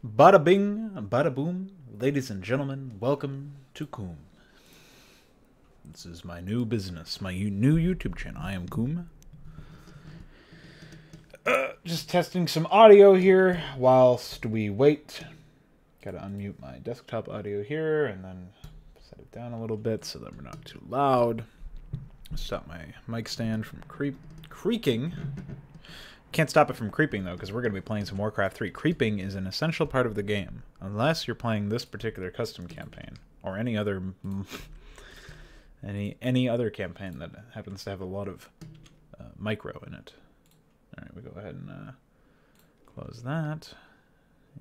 Bada bing, bada boom. Ladies and gentlemen, welcome to Coom. This is my new business, my new YouTube channel. I am Coom. Just testing some audio here whilst we wait. Gotta unmute my desktop audio here and then set it down a little bit so that we're not too loud. Stop my mic stand from creaking. Can't stop it from creeping, though, because we're going to be playing some Warcraft 3. Creeping is an essential part of the game, unless you're playing this particular custom campaign, or any other any other campaign that happens to have a lot of micro in it. Alright, we go ahead and close that.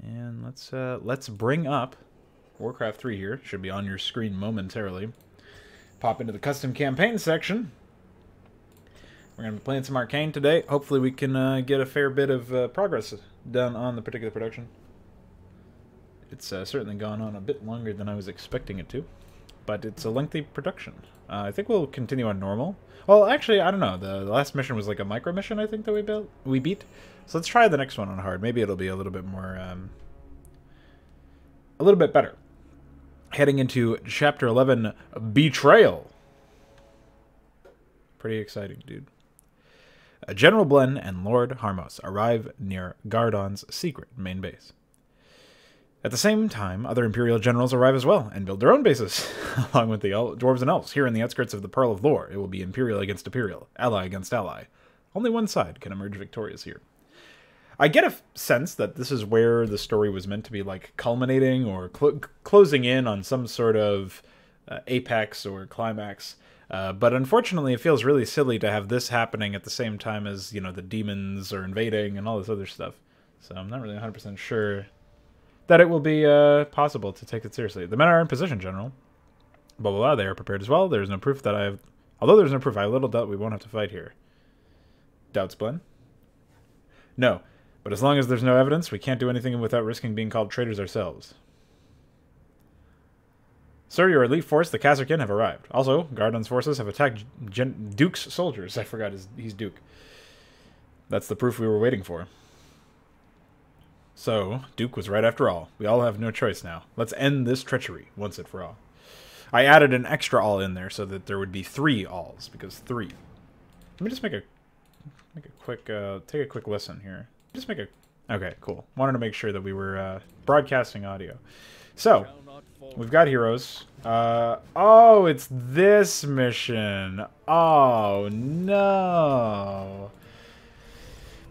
And let's bring up Warcraft 3 here. Should be on your screen momentarily. Pop into the custom campaign section. We're going to be playing some Arkain today. Hopefully we can get a fair bit of progress done on the particular production. It's certainly gone on a bit longer than I was expecting it to, but it's a lengthy production. I think we'll continue on normal. Well, actually, I don't know. The last mission was like a micro mission, I think, that we beat. So let's try the next one on hard. Maybe it'll be a little bit more, a little bit better. Heading into Chapter 11, Betrayal. Pretty exciting, dude. General Blen and Lord Harmos arrive near Gardon's secret main base. At the same time, other Imperial generals arrive as well and build their own bases, along with the dwarves and elves. Here in the outskirts of the Pearl of Lore, it will be Imperial against Imperial, ally against ally. Only one side can emerge victorious here. I get a sense that this is where the story was meant to be, like, culminating or closing in on some sort of apex or climax. But unfortunately, it feels really silly to have this happening at the same time as, you know, the demons are invading and all this other stuff. So I'm not really 100% sure that it will be possible to take it seriously. The men are in position, General. Blah, blah, blah. They are prepared as well. There's no proof that I have... Although there's no proof, I have little doubt we won't have to fight here. Doubts, Blen? No. But as long as there's no evidence, we can't do anything without risking being called traitors ourselves. Sir, your elite force, the Khazarkin, have arrived. Also, Gardon's forces have attacked Duke's soldiers. I forgot he's Duke. That's the proof we were waiting for. So, Duke was right after all. We all have no choice now. Let's end this treachery, once and for all. I added an extra all in there so that there would be 3 alls, because 3. Let me just make a quick, take a quick listen here. Just make a... Okay, cool. Wanted to make sure that we were broadcasting audio. So... We've got heroes. Oh, it's this mission. Oh, no.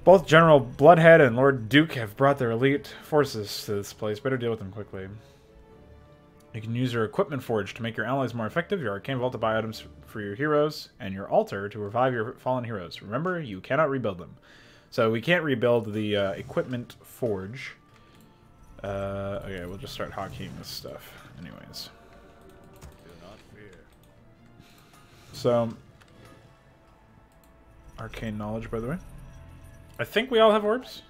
Both General Bloodhead and Lord Duke have brought their elite forces to this place. Better deal with them quickly. You can use your equipment forge to make your allies more effective, your arcane vault to buy items for your heroes, and your altar to revive your fallen heroes. Remember, you cannot rebuild them. So we can't rebuild the equipment forge. Okay, we'll just start hotkeying this stuff. Anyways. So, arcane knowledge, by the way. I think we all have orbs.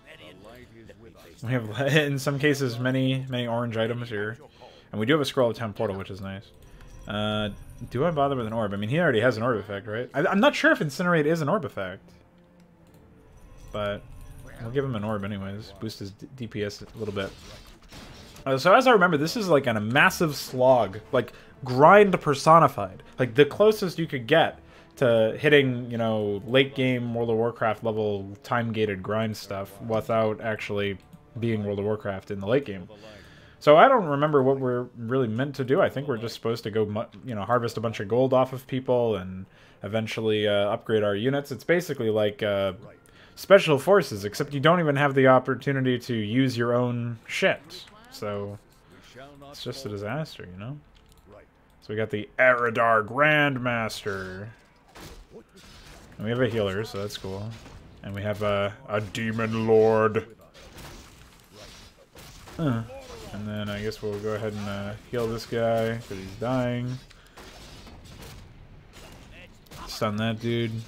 We have, in some cases, many orange items here. And we do have a scroll of town portal, which is nice. Do I bother with an orb? I mean, he already has an orb effect, right? I'm not sure if Incinerate is an orb effect. But we'll give him an orb anyways. Boost his DPS a little bit. So as I remember, this is like a massive slog, like grind personified. Like the closest you could get to hitting, you know, late game World of Warcraft level time-gated grind stuff without actually being World of Warcraft in the late game. So I don't remember what we're really meant to do. I think we're just supposed to go, you know, harvest a bunch of gold off of people and eventually upgrade our units. It's basically like special forces, except you don't even have the opportunity to use your own shit. So, it's just a disaster, you know? So we got the Eridar Grandmaster. And we have a healer, so that's cool. And we have a Demon Lord. And then I guess we'll go ahead and heal this guy, because he's dying. Stun that dude. And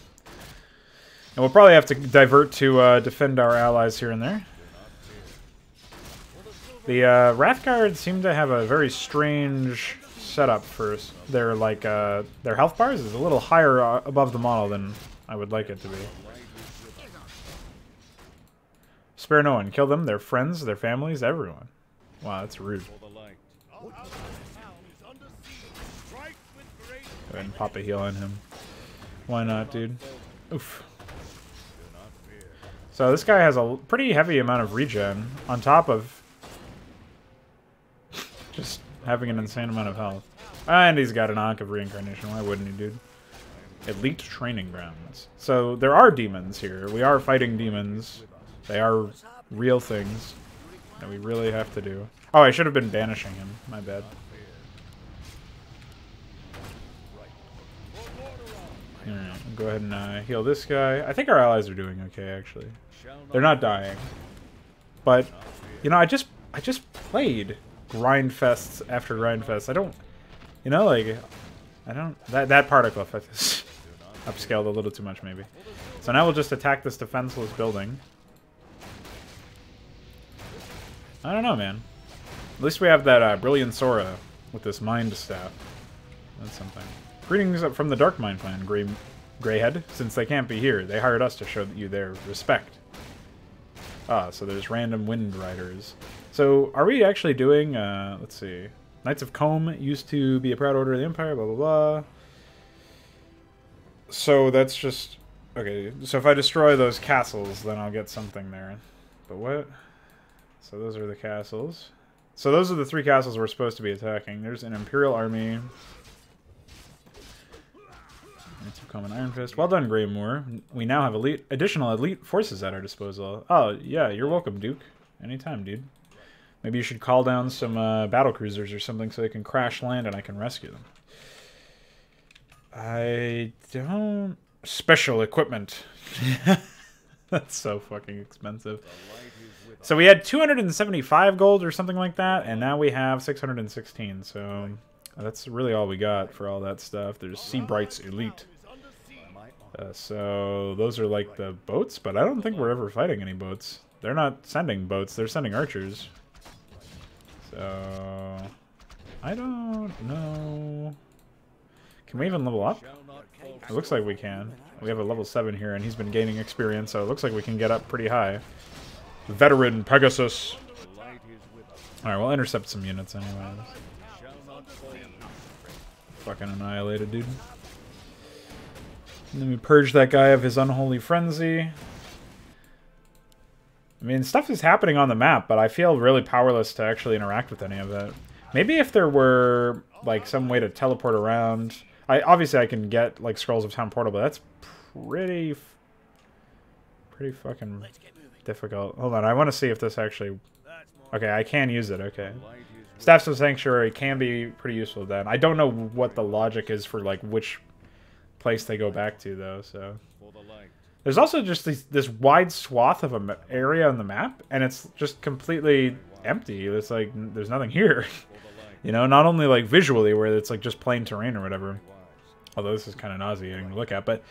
we'll probably have to divert to defend our allies here and there. The Wrathguard seem to have a very strange setup for their their health bars is a little higher above the model than I would like it to be. Spare no one. Kill them, their friends, their families, everyone. Wow, that's rude. Go ahead and pop a heal on him. Why not, dude? Oof. So this guy has a pretty heavy amount of regen on top of just having an insane amount of health. And he's got an Ankh of Reincarnation. Why wouldn't he, dude? Elite Training Grounds. So there are demons here. We are fighting demons. They are real things that we really have to do. Oh, I should have been banishing him. My bad. Alright, go ahead and heal this guy. I think our allies are doing okay, actually. They're not dying. But, you know, I just played Grindfests after Grindfest. I don't, you know, like, I don't, that particle effect is upscaled a little too much, maybe. So now we'll just attack this defenseless building. I don't know, man. At least we have that Brilliant Sora with this Mind Staff. That's something. Greetings from the Dark Mind Clan, Greyhead. Since they can't be here, they hired us to show you their respect. Ah, so there's random Wind Riders. So, are we actually doing, let's see. Knights of Combe used to be a proud order of the Empire, blah, blah, blah. So, that's just... Okay, so if I destroy those castles, then I'll get something there. But what? So those are the castles. So those are the 3 castles we're supposed to be attacking. There's an Imperial Army. Knights of Combe and Iron Fist. Well done, Greymoor. We now have additional elite forces at our disposal. Oh, yeah, you're welcome, Duke. Anytime, dude. Maybe you should call down some battle cruisers or something so they can crash land and I can rescue them. I don't... Special equipment. That's so fucking expensive. So we had 275 gold or something like that, and now we have 616. So that's really all we got for all that stuff. There's Seabright's Elite. So those are like the boats, but I don't think we're ever fighting any boats. They're not sending boats, they're sending archers. So I don't know. Can we even level up? It looks like we can. We have a level 7 here, and he's been gaining experience, so it looks like we can get up pretty high. Veteran Pegasus. Alright, we'll intercept some units anyways. Fucking annihilated, dude. And then we purge that guy of his unholy frenzy. I mean, stuff is happening on the map, but I feel really powerless to actually interact with any of it. Maybe if there were, like, some way to teleport around... Obviously, I can get, like, Scrolls of Town Portal, but that's pretty fucking difficult. Hold on, I want to see if this actually... Okay, I can use it, okay. Staffs of Sanctuary can be pretty useful then. I don't know what the logic is for, like, which place they go back to, though, so... There's also just this wide swath of an area on the map, and it's just completely empty. It's like, there's nothing here. You know, not only, like, visually, where it's, like, just plain terrain or whatever. Although this is kind of nauseating to look at, but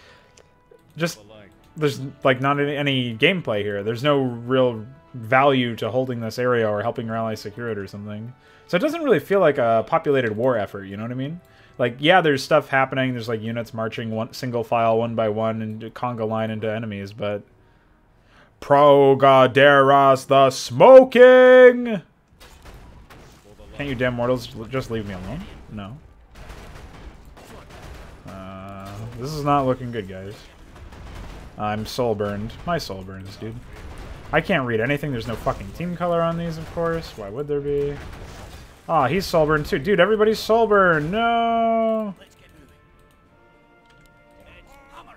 just, there's, like, not any gameplay here. There's no real value to holding this area or helping your allies secure it or something. So it doesn't really feel like a populated war effort, you know what I mean? Like, yeah, there's stuff happening. There's, like, units marching single file, one by one, into conga line into enemies, but... Progaderas the Smoking! Can't you damn mortals just leave me alone? No. This is not looking good, guys. I'm soul burned. My soul burns, dude. I can't read anything. There's no fucking team color on these, of course. Why would there be? Aw, he's soul burned too. Dude, everybody's soul burned. No!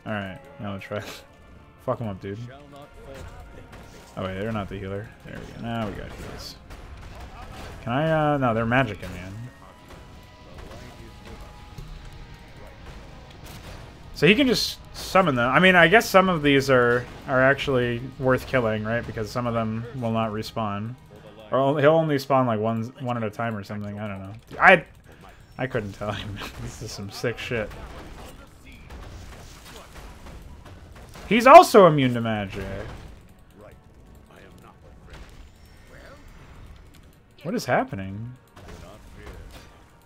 Alright, now let's try. Fuck him up, dude. Oh, wait, they're not the healer. There we go. Now we got heals. Can I, no, they're magicking, man. So he can just summon them. I mean, I guess some of these are actually worth killing, right? Because some of them will not respawn. Or he'll only spawn like one at a time or something. I don't know. I couldn't tell him. This is some sick shit. He's also immune to magic. What is happening?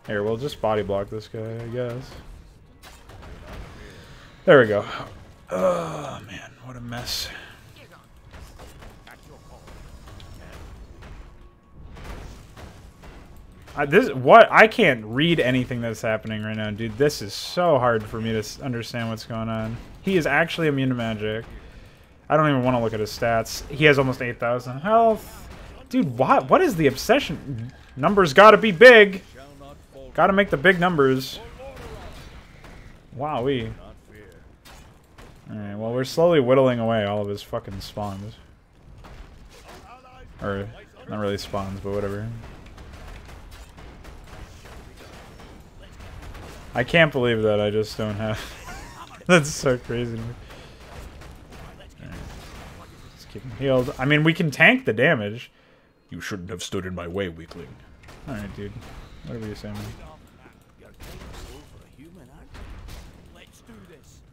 Here, we'll just body block this guy, I guess. There we go. Oh, man, what a mess. I can't read anything that's happening right now, dude. This is so hard for me to understand what's going on. He is actually immune to magic. I don't even want to look at his stats. He has almost 8,000 health. Dude, what is the obsession? Numbers gotta be big. Gotta make the big numbers. Wowee. Alright, well, we're slowly whittling away all of his fucking spawns. Or, not really spawns, but whatever. I can't believe that I just don't have... That's so crazy to me. Alright. Let's keep him healed. I mean, we can tank the damage. You shouldn't have stood in my way, weakling. Alright, dude. Whatever you say, man.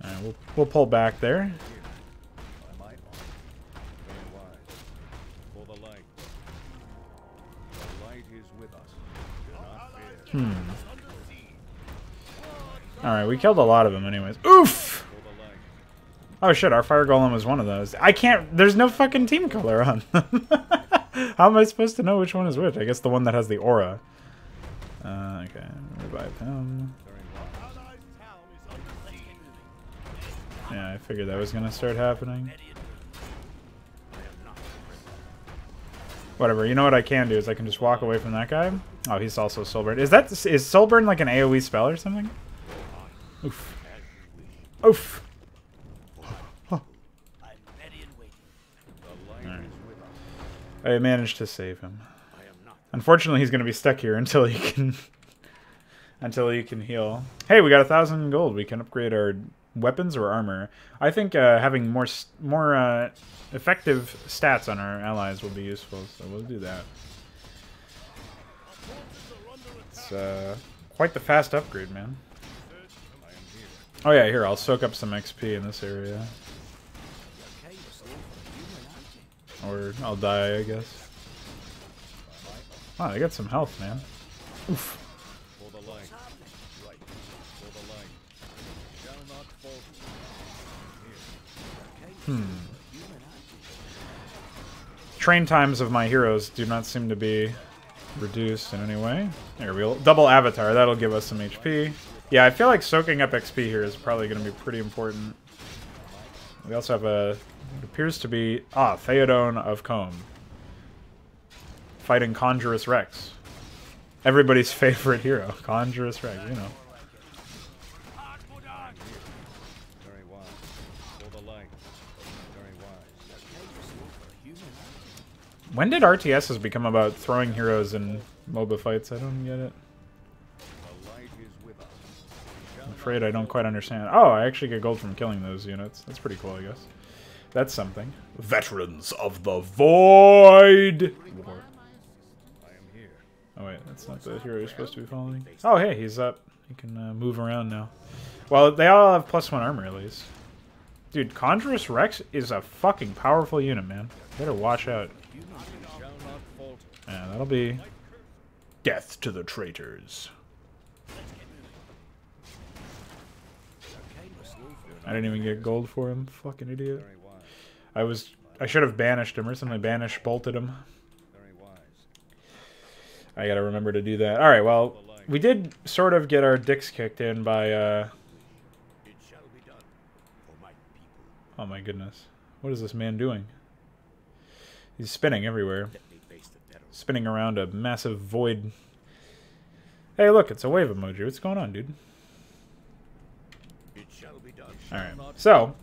Alright, we'll pull back there. Alright, we killed a lot of them anyways. Oof! Oh shit, our fire golem was one of those. I can't... There's no fucking team color on them. How am I supposed to know which one is which? I guess the one that has the aura. Okay, revive him. Yeah, I figured that was gonna start happening. Whatever, you know what I can do is I can just walk away from that guy. Oh, he's also Soulburn. Is Soulburn like an AoE spell or something? Oof. Oof. Huh. Right. I managed to save him. Unfortunately, he's going to be stuck here until he can heal. Hey, we got 1,000 gold. We can upgrade our weapons or armor. I think having more effective stats on our allies will be useful, so we'll do that. It's quite the fast upgrade, man. Oh yeah, here, I'll soak up some XP in this area. Or I'll die, I guess. Wow, they got some health, man. Oof. Train times of my heroes do not seem to be reduced in any way. There we go. Double avatar, that'll give us some HP. Yeah, I feel like soaking up XP here is probably going to be pretty important. We also have a... It appears to be... Ah, Theodone of Combe. Fighting Conjurous Rex. Everybody's favorite hero. Conjurous Rex, you know. When did RTSs become about throwing heroes in MOBA fights? I don't get it. I'm afraid I don't quite understand. Oh, I actually get gold from killing those units. That's pretty cool, I guess. That's something. Veterans of the Void! War. Oh wait, that's not the hero you're supposed to be following. Oh hey, he's up. He can move around now. Well, they all have +1 armor at least. Dude, Conjurous Rex is a fucking powerful unit, man. Better watch out. Yeah, that'll be death to the traitors. I didn't even get gold for him. Fucking idiot. I should have banished him or something. Bolted him. I gotta remember to do that. Alright, well, we did sort of get our dicks kicked in by, Oh my goodness. What is this man doing? He's spinning everywhere. Spinning around a massive void. Hey, look, it's a wave emoji. What's going on, dude? Alright, so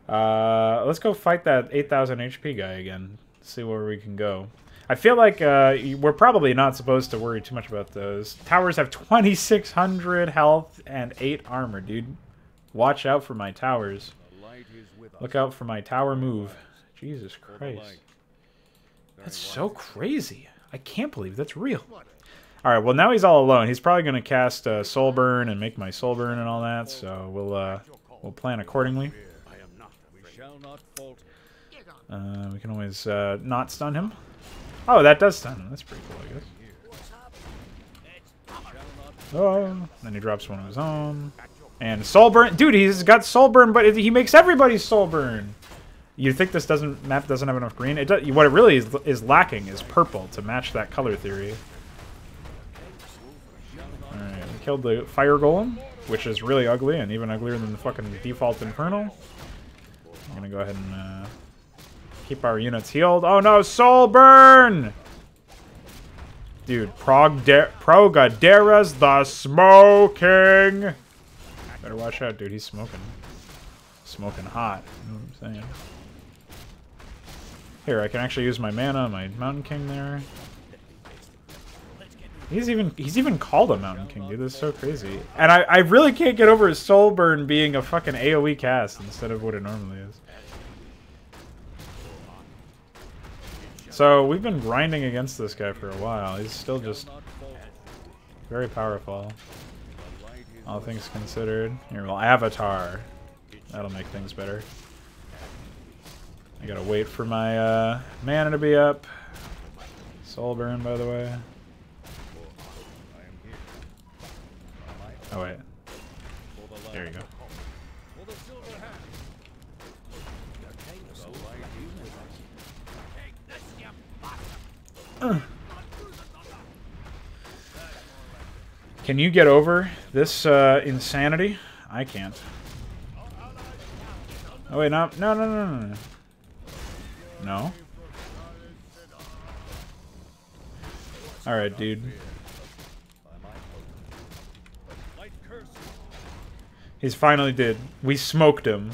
let's go fight that 8,000 HP guy again. See where we can go. I feel like we're probably not supposed to worry too much about those. Towers have 2,600 health and 8 armor, dude. Watch out for my towers. Look out for my tower move. Jesus Christ. That's so crazy. I can't believe that's real. Alright, well now he's all alone. He's probably going to cast Soulburn and make my Soulburn and all that, so we'll plan accordingly. We can always not stun him. Oh, that does stun him. That's pretty cool, I guess. Oh, then he drops one of his own. And Soulburn. Dude, he's got Soulburn, but he makes everybody Soulburn. You think this map doesn't have enough green? It does, what it really is lacking is purple to match that color theory. killed the fire golem, which is really ugly and even uglier than the fucking default infernal. I'm gonna go ahead and keep our units healed. Oh no, soul burn! Dude, Progadera's the smoking. Better watch out, dude. He's smoking. Smoking hot. You know what I'm saying? Here, I can actually use my mana, my Mountain King there. He's even called a Mountain King, dude. This is so crazy. And I really can't get over his soul burn being a fucking AoE cast instead of what it normally is. So we've been grinding against this guy for a while. He's still just very powerful. All things considered. Here, we'll Avatar. That'll make things better. I gotta wait for my mana to be up. Soul burn, by the way. Oh wait. There you go. Can you get over this insanity? I can't. Oh wait, no. No. Alright, dude. He's finally did. We smoked him.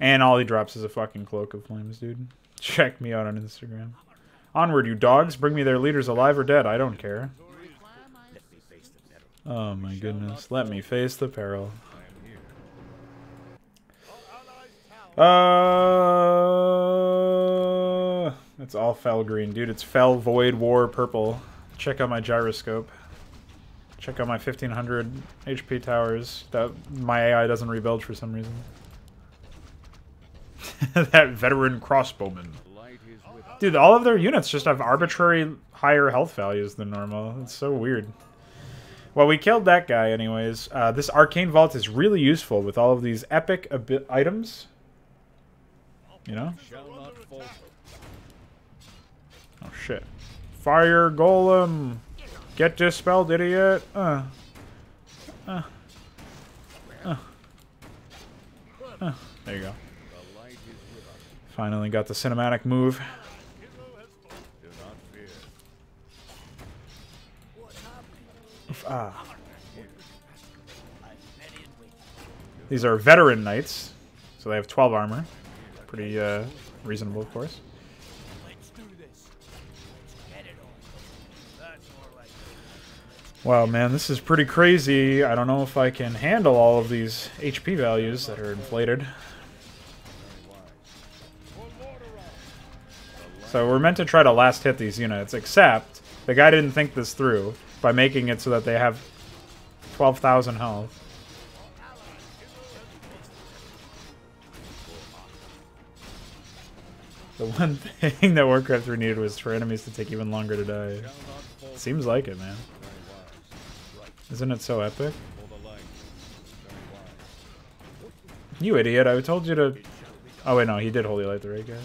And all he drops is a fucking cloak of flames, dude. Check me out on Instagram. Onward, you dogs. Bring me their leaders alive or dead. I don't care. Oh my goodness. Let me face the peril. It's all fell green, dude. It's fell void war purple. Check out my gyroscope. Check out my 1500 HP towers that my AI doesn't rebuild for some reason. That veteran crossbowman. Dude, all of their units just have arbitrary higher health values than normal. It's so weird. Well, we killed that guy anyways. This Arcane Vault is really useful with all of these epic items. You know? Oh shit. Fire Golem! Get dispelled, idiot! There you go. Finally got the cinematic move. These are veteran knights, so they have 12 armor. Pretty reasonable, of course. Wow, man, this is pretty crazy. I don't know if I can handle all of these HP values that are inflated. So we're meant to try to last hit these units, except the guy didn't think this through by making it so that they have 12,000 health. The one thing that Warcraft 3 needed was for enemies to take even longer to die. Seems like it, man. Isn't it so epic? You idiot, I told you to... Oh wait, no, he did Holy Light the right guy.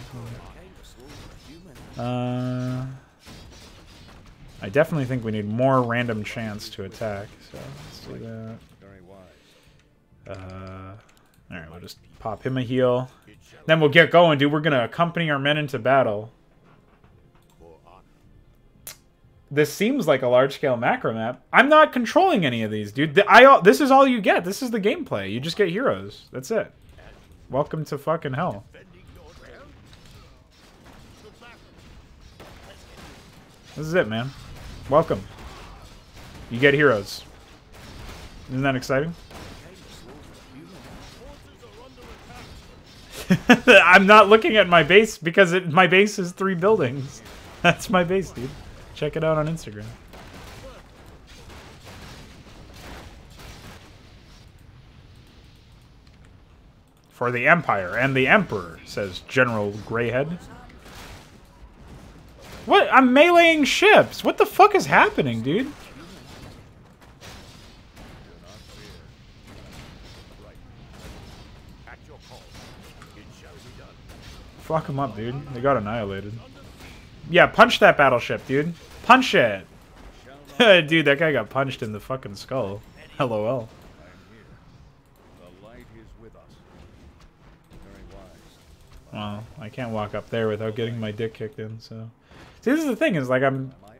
I definitely think we need more random chance to attack, so let's do that. Alright, we'll just pop him a heal. Then we'll get going, dude. We're gonna accompany our men into battle. This seems like a large-scale macro map. I'm not controlling any of these, dude. This is all you get. This is the gameplay. You just get heroes. That's it. Welcome to fucking hell. This is it, man. Welcome. You get heroes. Isn't that exciting? I'm not looking at my base because my base is 3 buildings. That's my base, dude. Check it out on Instagram. For the Empire and the Emperor, says General Greyhead. What? I'm meleeing ships. What the fuck is happening, dude? Fuck them up, dude. They got annihilated. Yeah, punch that battleship, dude. Punch it. Dude, that guy got punched in the fucking skull. LOL. Well, I can't walk up there without getting my dick kicked in, so... See, this is the thing, is like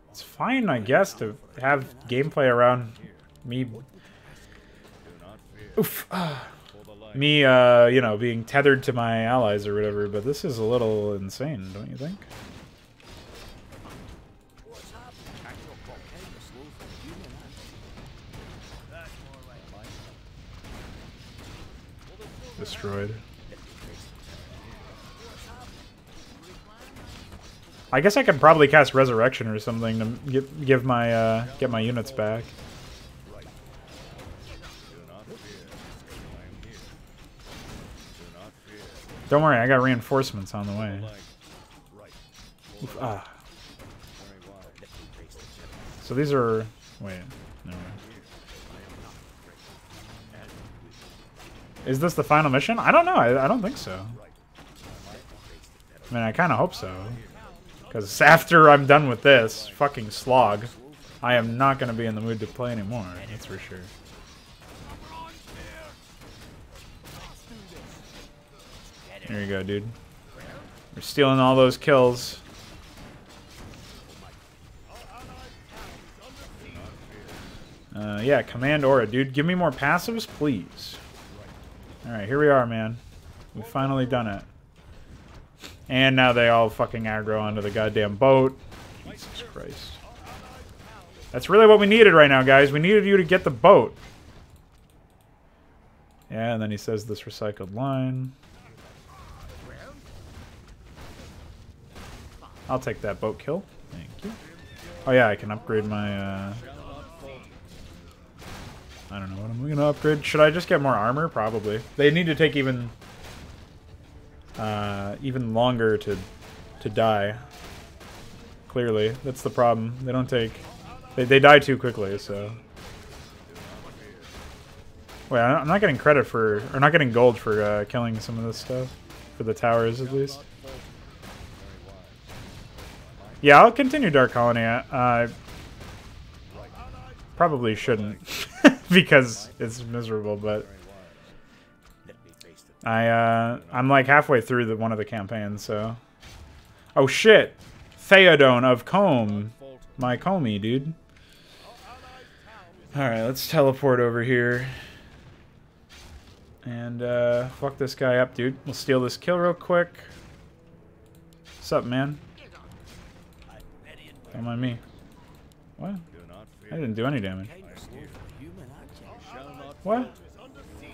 it's fine, I guess, to have gameplay around me... Oof. Me, you know, being tethered to my allies or whatever, but this is a little insane, don't you think? Destroyed. I guess I could probably cast Resurrection or something to give my get my units back. Don't worry, I got reinforcements on the way. Oof, ah. So these are... Wait, no. Is this the final mission? I don't know. I don't think so. I mean, I kind of hope so. Because after I'm done with this fucking slog, I am not going to be in the mood to play anymore. That's for sure. There you go, dude. We're stealing all those kills. Yeah, Command Aura, dude. Give me more passives, please. Alright, here we are, man. We've finally done it. And now they all fucking aggro onto the goddamn boat. Jesus Christ. That's really what we needed right now, guys. We needed you to get the boat. Yeah, and then he says this recycled line. I'll take that boat kill. Thank you. Oh yeah, I can upgrade my... I don't know what I'm going to upgrade. Should I just get more armor? Probably. They need to take even longer to die. Clearly, that's the problem. They don't take... They die too quickly, so... Wait, I'm not getting credit for... Or not getting gold for killing some of this stuff. For the towers, at least. Yeah, I'll continue Dark Colony. I probably shouldn't. Because it's miserable, but... I'm like halfway through one of the campaigns, so... Oh shit! Theodone of Combe. My Comey, dude. Alright, let's teleport over here. And, fuck this guy up, dude. We'll steal this kill real quick. What's up, man? Don't mind me. What? I didn't do any damage. What?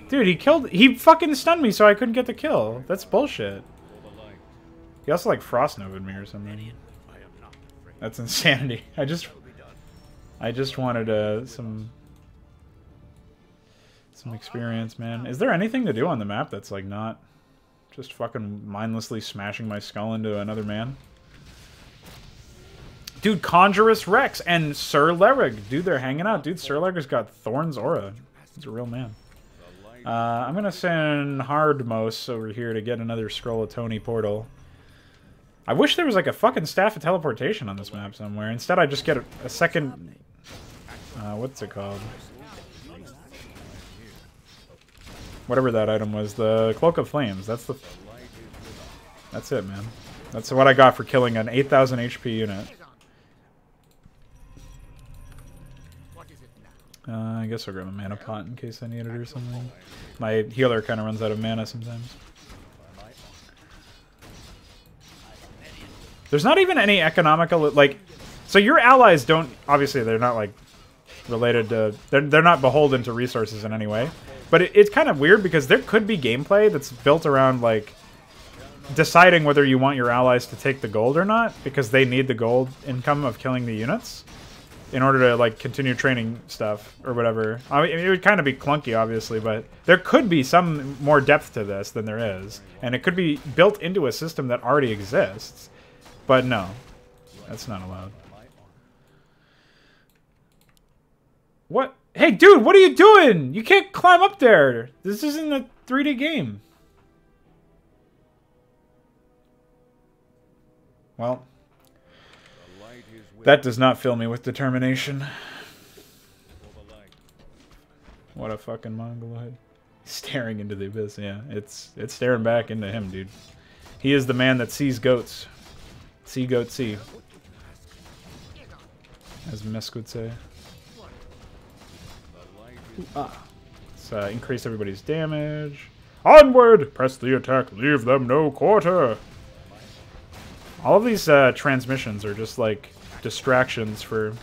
Dude, he fucking stunned me so I couldn't get the kill. That's bullshit. He also like frost novaed me or something. That's insanity. I just wanted some experience, man. Is there anything to do on the map that's like not just fucking mindlessly smashing my skull into another man? Dude, Conjurus Rex and Sir Lerig. Dude, they're hanging out. Dude, Sir Lerig's got Thorn's aura. He's a real man. I'm going to send Hardmos over here to get another Scroll of Tony portal. I wish there was like a fucking Staff of Teleportation on this map somewhere. Instead, I just get a second... what's it called? Whatever that item was. The Cloak of Flames. That's it, man. That's what I got for killing an 8,000 HP unit. I guess I'll grab a mana pot in case I need it or something. My healer kind of runs out of mana sometimes. There's not even any economical, like... So your allies don't... Obviously, they're not, like, related to... They're not beholden to resources in any way. But it's kind of weird because there could be gameplay that's built around, like... deciding whether you want your allies to take the gold or not. Because they need the gold income of killing the units. In order to, like, continue training stuff or whatever. I mean, it would kind of be clunky, obviously, but there could be some more depth to this than there is. And it could be built into a system that already exists. But no, that's not allowed. What? Hey, dude, what are you doing? You can't climb up there. This isn't a 3D game. Well... That does not fill me with determination. What a fucking mongoloid. Staring into the abyss, yeah. It's staring back into him, dude. He is the man that sees goats. See goat see. As Mesk would say. Let's increase everybody's damage. Onward! Press the attack, leave them no quarter! All of these transmissions are just like distractions for...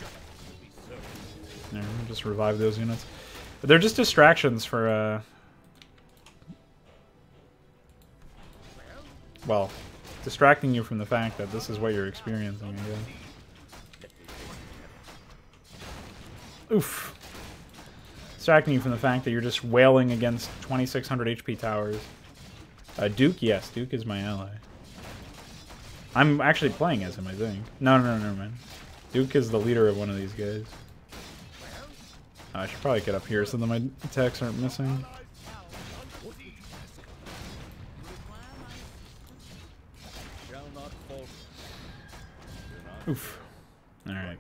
There, just revive those units. But they're just distractions for, well, distracting you from the fact that this is what you're experiencing, I guess. Oof. Distracting you from the fact that you're just wailing against 2600 HP towers. Duke, yes, Duke is my ally. I'm actually playing as him, I think. No, never mind. Duke is the leader of one of these guys. I should probably get up here so that my attacks aren't missing. Oof. Alright.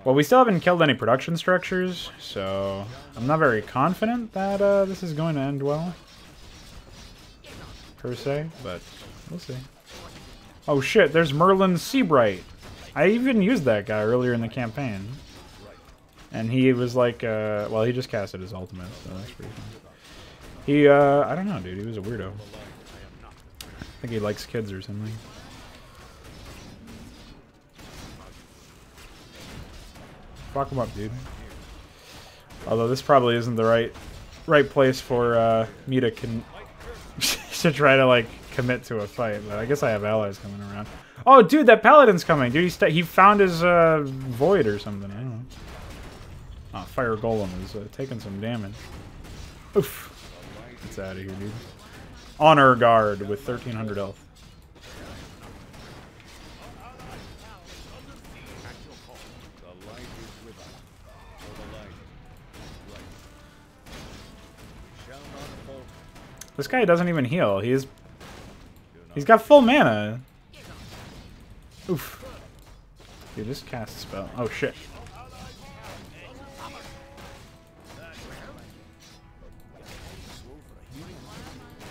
Well, we still haven't killed any production structures, so I'm not very confident that this is going to end well. Per se, but we'll see. Oh shit, there's Merlin Seabright. I even used that guy earlier in the campaign. And he was like, well, he just casted his ultimate, so that's pretty fun. He, I don't know, dude, he was a weirdo. I think he likes kids or something. Fuck him up, dude. Although this probably isn't the right place for me to to try to like commit to a fight. But I guess I have allies coming around. Oh, dude, that paladin's coming, dude. He found his void or something. I don't know. Oh, Fire Golem is taking some damage. Oof. It's out of here, dude. Honor Guard with 1300 health. This guy doesn't even heal. He's got full mana. Oof. Dude, just cast a spell. Oh shit.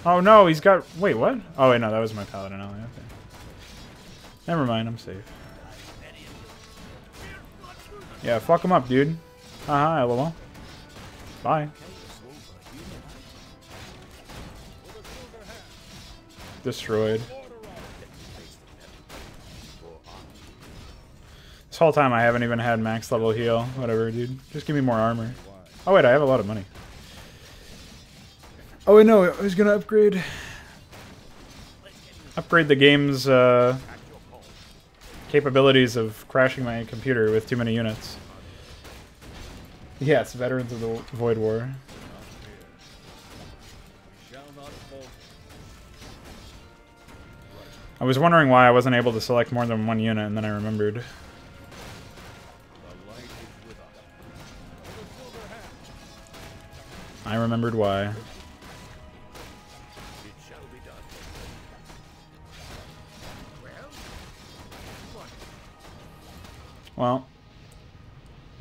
Oh no, he's got... Wait, what? Oh wait, no, that was my paladin ally. Okay. Never mind, I'm safe. Yeah, fuck him up, dude. Haha, lol. Bye. Destroyed. This whole time I haven't even had max level heal. Whatever, dude. Just give me more armor. Oh wait, I have a lot of money. Oh wait, no, I was gonna upgrade the game's capabilities of crashing my computer with too many units. Yes, Veterans of the Void War. I was wondering why I wasn't able to select more than one unit, and then I remembered. I remembered why. Well,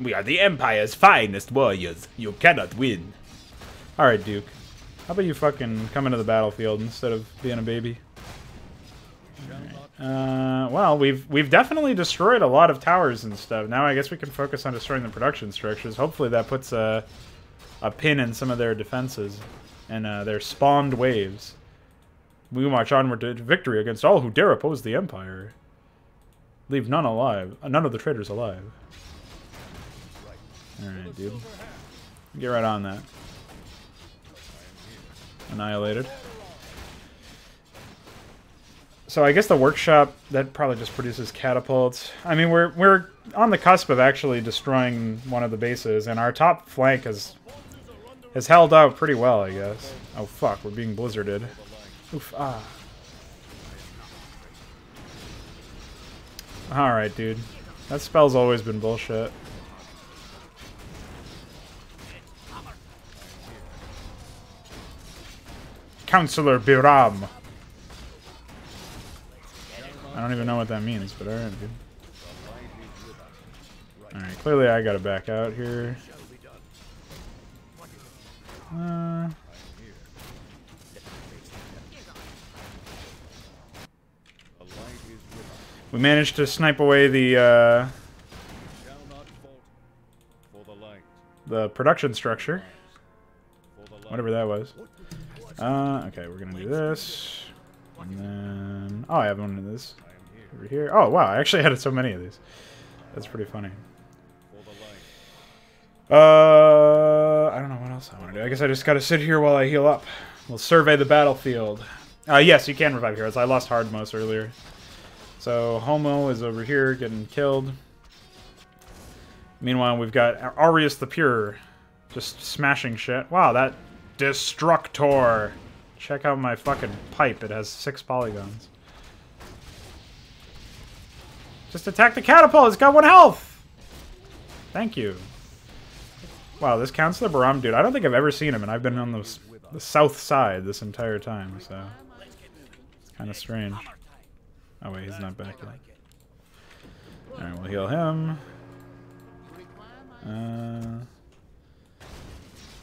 we are the Empire's finest warriors. You cannot win. Alright, Duke. How about you fucking come into the battlefield instead of being a baby? Well, we've definitely destroyed a lot of towers and stuff. Now I guess we can focus on destroying the production structures. Hopefully that puts a pin in some of their defenses and their spawned waves. We march onward to victory against all who dare oppose the Empire. Leave none alive. None of the traitors alive. Alright, dude. Get right on that. Annihilated. So I guess the workshop, that probably just produces catapults. I mean, we're on the cusp of actually destroying one of the bases, and our top flank has held out pretty well, I guess. Oh fuck, we're being blizzarded. Oof, ah. Alright, dude. That spell's always been bullshit. Counselor Biram. I don't even know what that means, but alright, dude. Alright, clearly I gotta back out here. We managed to snipe away the production structure. Whatever that was. Okay, we're gonna do this. And then... Oh, I have one of this. Over here. Oh, wow, I actually had so many of these. That's pretty funny. I don't know what else I want to do. I guess I just gotta sit here while I heal up. We'll survey the battlefield. Yes, you can revive heroes. I lost Hardmost earlier. So, Homo is over here getting killed. Meanwhile, we've got Aureus the Pure just smashing shit. Wow, that Destructor. Check out my fucking pipe. It has 6 polygons. Just attack the catapult. It's got 1 health. Thank you. Wow, this Counselor Baram, dude, I don't think I've ever seen him, and I've been on the south side this entire time, so it's kind of strange. Oh wait, he's not back yet. Alright, we'll heal him.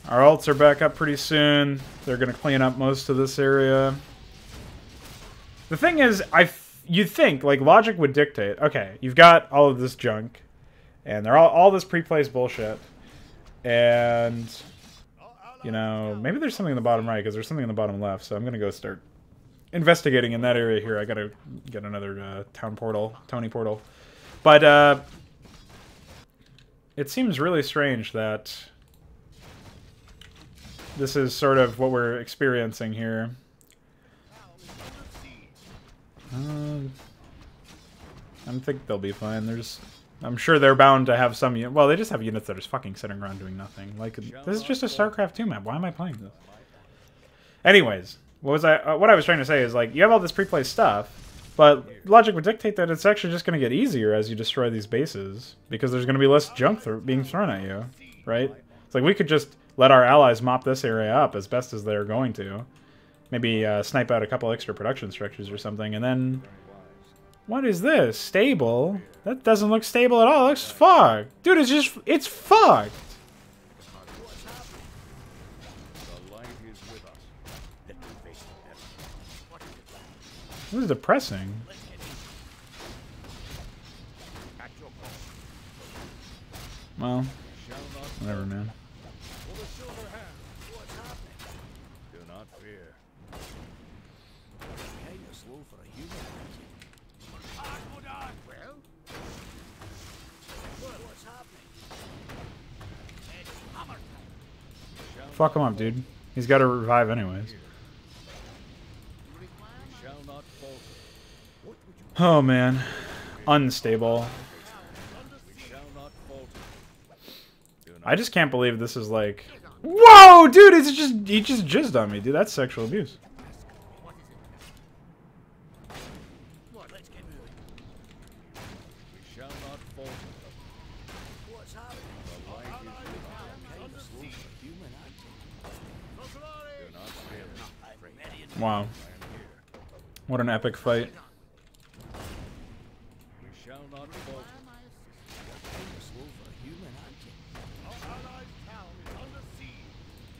Our ults are back up pretty soon. They're going to clean up most of this area. The thing is, you'd think, like, logic would dictate, okay, you've got all of this junk, and they're all this pre-placed bullshit. And, you know, maybe there's something in the bottom right, because there's something in the bottom left, so I'm going to go start investigating in that area here. I got to get another town portal, Tony portal. But, it seems really strange that this is sort of what we're experiencing here. I think they'll be fine. I'm sure they're bound to have some... Well, they just have units that are just fucking sitting around doing nothing. Like, this is just a StarCraft 2 map. Why am I playing this? Anyways, what I was trying to say is, like, you have all this pre-placed stuff, but logic would dictate that it's actually just going to get easier as you destroy these bases, because there's going to be less junk being thrown at you, right? It's like, we could just let our allies mop this area up as best as they're going to. Maybe snipe out a couple extra production structures or something, and then... What is this? Stable? That doesn't look stable at all. It looks fucked. Dude, it's fucked. This is depressing. Well, whatever, man. Fuck him up, dude. He's got to revive anyways. Oh, man. Unstable. I just can't believe this is like... Whoa, dude! He just jizzed on me, dude. That's sexual abuse. Wow. What an epic fight.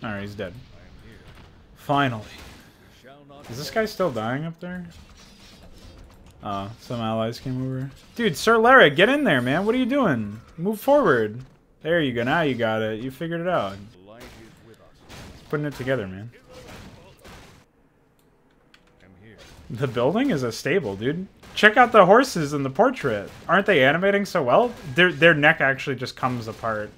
Alright, he's dead. Finally. Is this guy still dying up there? Oh, some allies came over. Dude, Sir Lara, get in there, man. What are you doing? Move forward. There you go. Now you got it. You figured it out. Putting it together, man. The building is a stable, dude. Check out the horses in the portrait. Aren't they animating so well? Their neck actually just comes apart.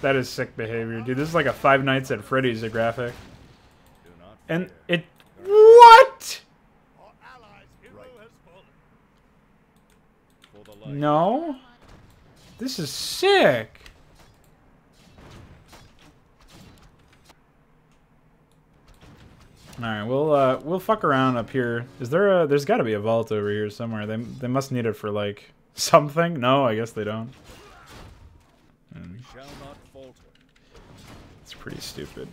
That is sick behavior, dude. This is like a Five Nights at Freddy's graphic. And it... What?! No? This is sick! Alright, we'll fuck around up here. Is there there's gotta be a vault over here somewhere. They must need it for, like, something? No, I guess they don't. It's pretty stupid.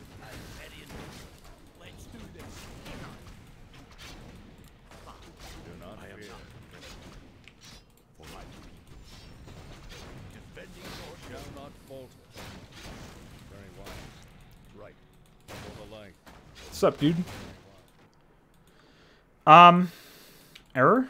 What's up, dude? Error?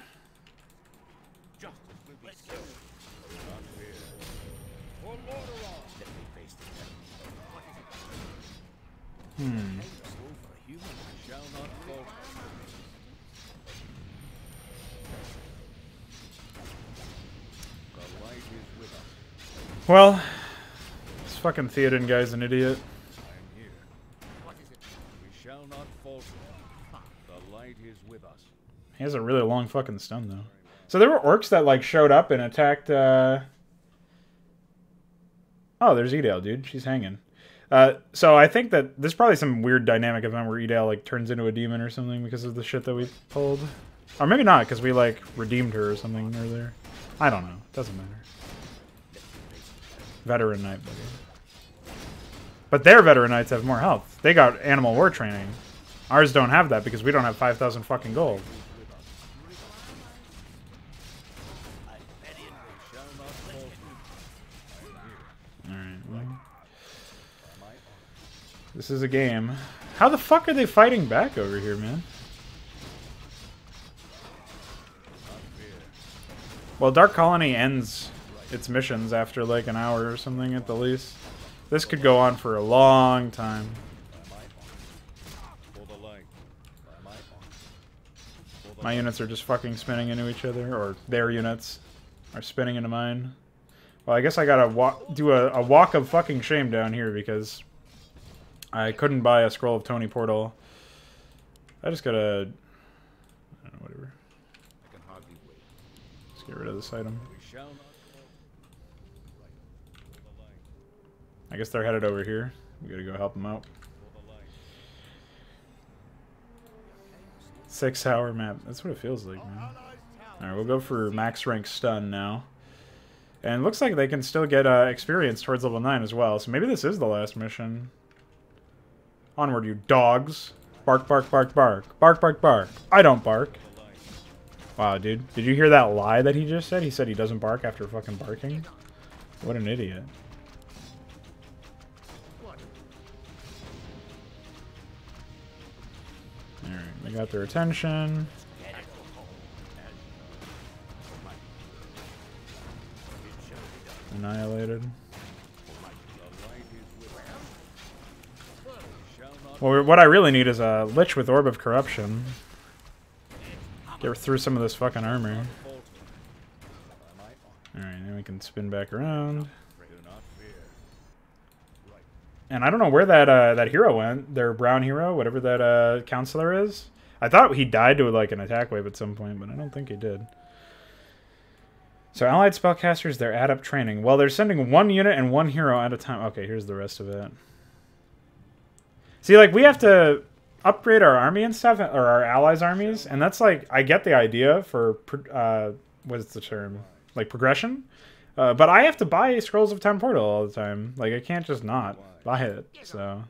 Well, this fucking Theoden guy's an idiot. He has a really long fucking stun, though. So there were orcs that, like, showed up and attacked, Oh, there's Edale, dude. She's hanging. So I think that there's probably some weird dynamic event where Edale, like, turns into a demon or something because of the shit that we pulled. Or maybe not, because we, like, redeemed her or something earlier. I don't know. Doesn't matter. Veteran Knight, buddy. But their Veteran Knights have more health. They got Animal War training. Ours don't have that because we don't have 5,000 fucking gold. This is a game. How the fuck are they fighting back over here, man? Well, Dark Colony ends its missions after like an hour or something at the least. This could go on for a long time. My units are just fucking spinning into each other, or their units are spinning into mine. Well, I guess I gotta do a walk of fucking shame down here because I couldn't buy a Scroll of Tony Portal. I just gotta... I don't know, whatever. Let's get rid of this item. I guess they're headed over here. We gotta go help them out. 6-hour map. That's what it feels like, man. Alright, we'll go for max rank stun now. And it looks like they can still get experience towards level 9 as well. So maybe this is the last mission. Onward, you dogs. Bark, bark, bark, bark. Bark, bark, bark. I don't bark. Wow, dude. Did you hear that lie that he just said? He said he doesn't bark after fucking barking? What an idiot. Alright, we got their attention. Annihilated. Well, what I really need is a Lich with Orb of Corruption. Get through some of this fucking armor. Alright, then we can spin back around. And I don't know where that hero went. Their brown hero, whatever that counselor is. I thought he died to like an attack wave at some point, but I don't think he did. So allied spellcasters, they're add-up training. Well, they're sending one unit and one hero at a time. Okay, here's the rest of it. See, like, we have to upgrade our army and stuff, or our allies' armies, and that's, like, I get the idea for, what is the term? Like, progression? But I have to buy Scrolls of Time Portal all the time. Like, I can't just not buy it, so...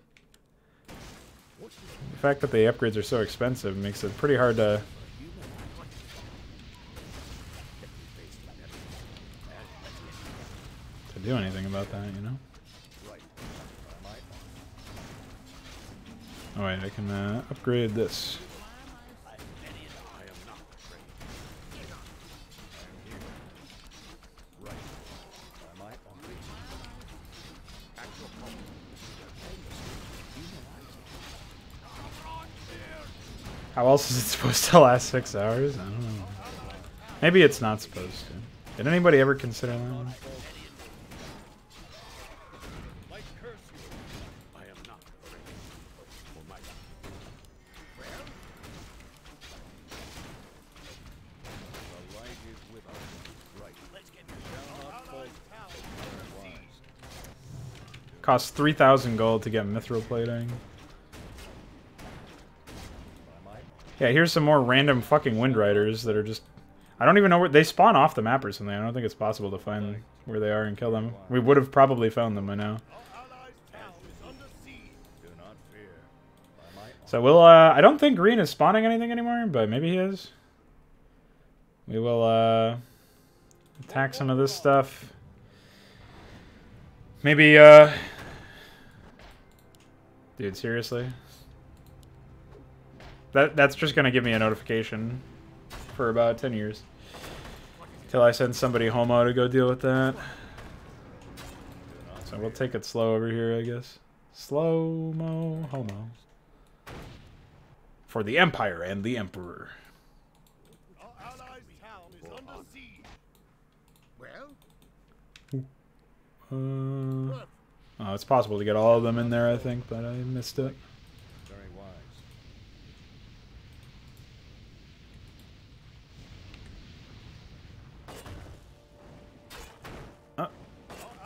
The fact that the upgrades are so expensive makes it pretty hard to... do anything about that, you know? Oh wait, I can upgrade this. How else is it supposed to last 6 hours? I don't know. Maybe it's not supposed to. Did anybody ever consider that one? Costs 3,000 gold to get mithril plating. Yeah, here's some more random fucking Wind Riders that are just... I don't even know where... They spawn off the map or something. I don't think it's possible to find where they are and kill them. We would have probably found them by now. So we'll... I don't think green is spawning anything anymore, but maybe he is. We will attack some of this stuff. Maybe... Dude, seriously? That's just gonna give me a notification for about 10 years. Till I send somebody homo to go deal with that. So we'll take it slow over here, I guess. Slow-mo homo. For the Empire and the Emperor. Our allies' town is under siege. Well, Oh, it's possible to get all of them in there, I think, but I missed it. very wise.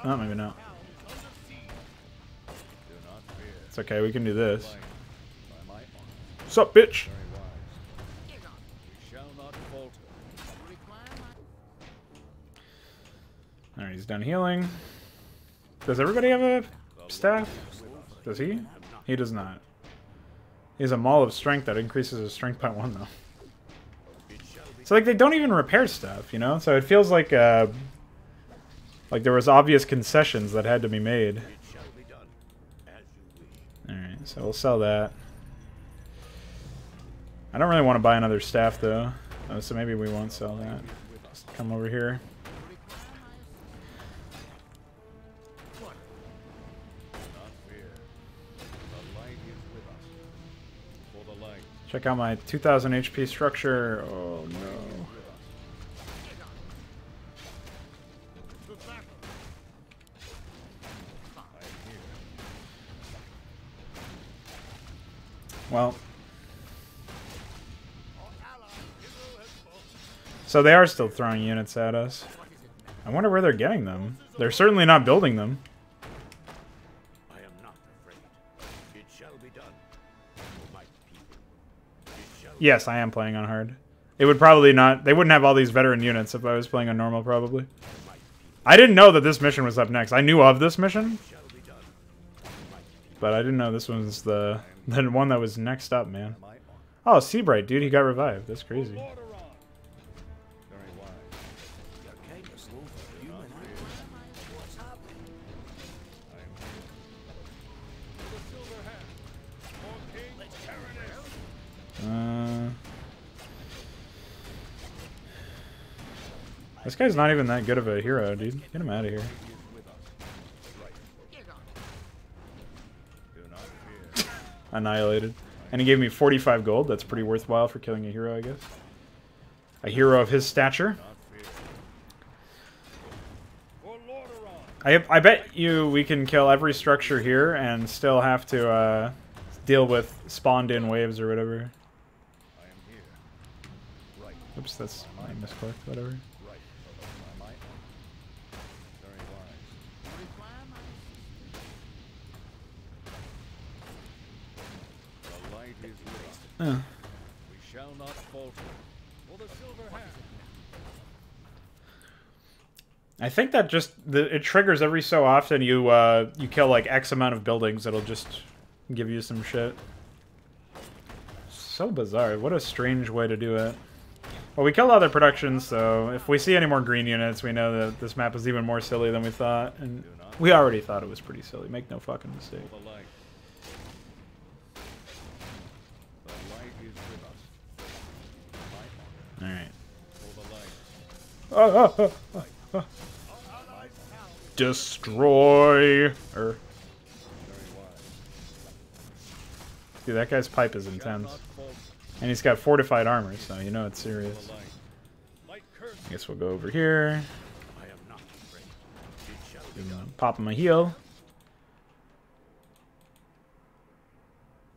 Oh, maybe not. It's okay, we can do this. Sup, bitch? Alright, he's done healing. Does everybody have a staff? Does he? He does not. He has a Maul of Strength that increases his strength by 1, though. So, like, they don't even repair stuff, you know? So it feels like there was obvious concessions that had to be made. Alright, so we'll sell that. I don't really want to buy another staff, though. Oh, so maybe we won't sell that. Just come over here. Check out my 2000 HP structure. Oh, no. Well. So they are still throwing units at us. I wonder where they're getting them. They're certainly not building them. I am not afraid. It shall be done. For my people. Yes, I am playing on hard. It would probably not... They wouldn't have all these veteran units if I was playing on normal, probably. I didn't know that this mission was up next. I knew of this mission. But I didn't know this was the one that was next up, man. Oh, Seabright, dude, he got revived. That's crazy. This guy's not even that good of a hero, dude. Get him out of here. Annihilated. And he gave me 45 gold. That's pretty worthwhile for killing a hero, I guess. A hero of his stature. I bet you we can kill every structure here and still have to deal with spawned-in waves or whatever. Oops, that's my misclick, whatever. We shall not falter. For the silver hand. I think that just it triggers every so often. You you kill like X amount of buildings, it'll just give you some shit. So bizarre. What a strange way to do it. Well, we killed other productions, so if we see any more green units, we know that this map is even more silly than we thought, and we already thought it was pretty silly. Make no fucking mistake. Alright. Destroy! Dude, that guy's pipe is intense. And he's got fortified armor, so you know it's serious. I guess we'll go over here. Pop him a heal.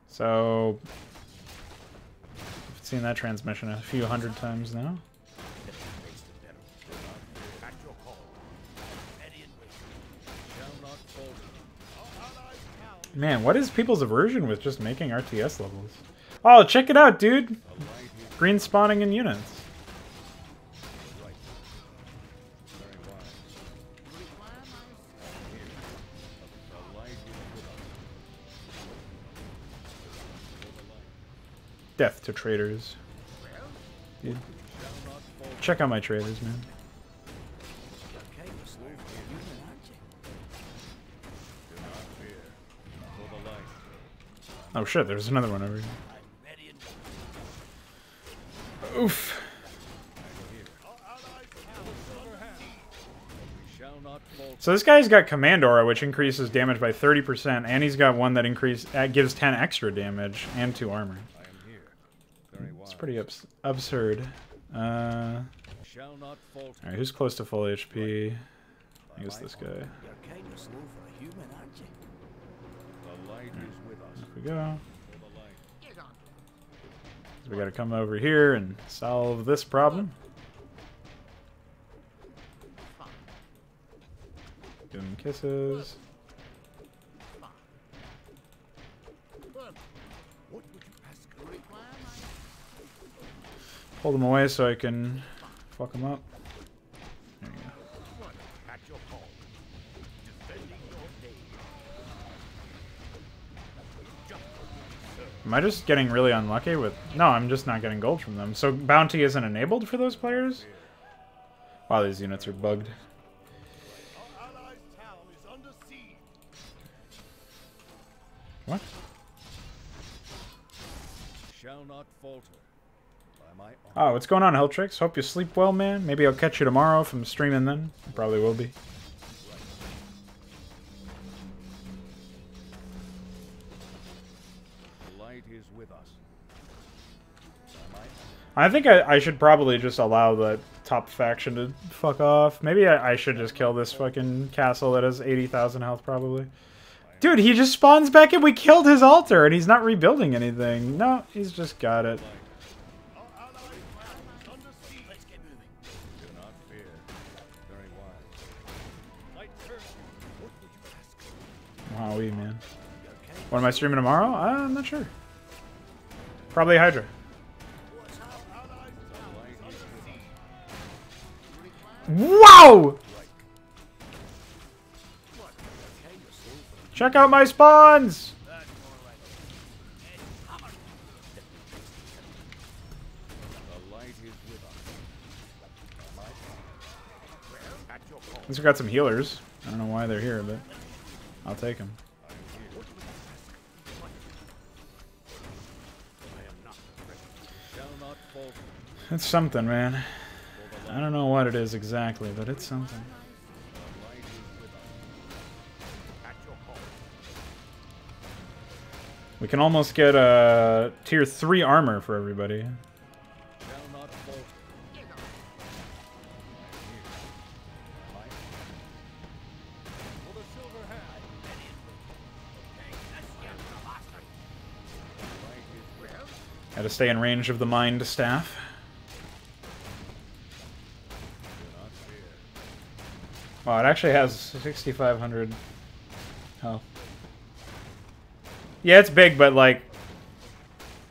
So... I've seen that transmission a few hundred times now. Man, what is people's aversion with just making RTS levels? Oh, check it out, dude! Green spawning in units. Death to traders. Dude. Check out my traders, man. Oh shit, there's another one over here. Oof. So this guy's got Command Aura, which increases damage by 30%, and he's got one that gives 10 extra damage and 2 armor. It's pretty absurd. Alright, who's close to full HP? I guess this guy. Off we go. So we gotta come over here and solve this problem. Give him kisses. Hold him away so I can fuck him up. There you go. Am I just getting really unlucky with... No, I'm just not getting gold from them. So bounty isn't enabled for those players? Wow, these units are bugged. What? Shall not falter. Oh, what's going on, Helltrix? Hope you sleep well, man. Maybe I'll catch you tomorrow if I'm streaming then. I probably will be. The light is with us. I think I should probably just allow the top faction to fuck off. Maybe I should just kill this fucking castle that has 80,000 health, probably. Dude, he just spawns back in. We killed his altar, and he's not rebuilding anything. No, he's just got it. Wowie, man. What am I streaming tomorrow? I'm not sure. Probably Hydra. Wow! Check out my spawns! At least we got some healers. I don't know why they're here, but I'll take them. It's something, man. I don't know what it is exactly, but it's something. We can almost get a tier 3 armor for everybody. Gotta stay in range of the Mind Staff. Wow, it actually has 6,500 health. Yeah, it's big, but like,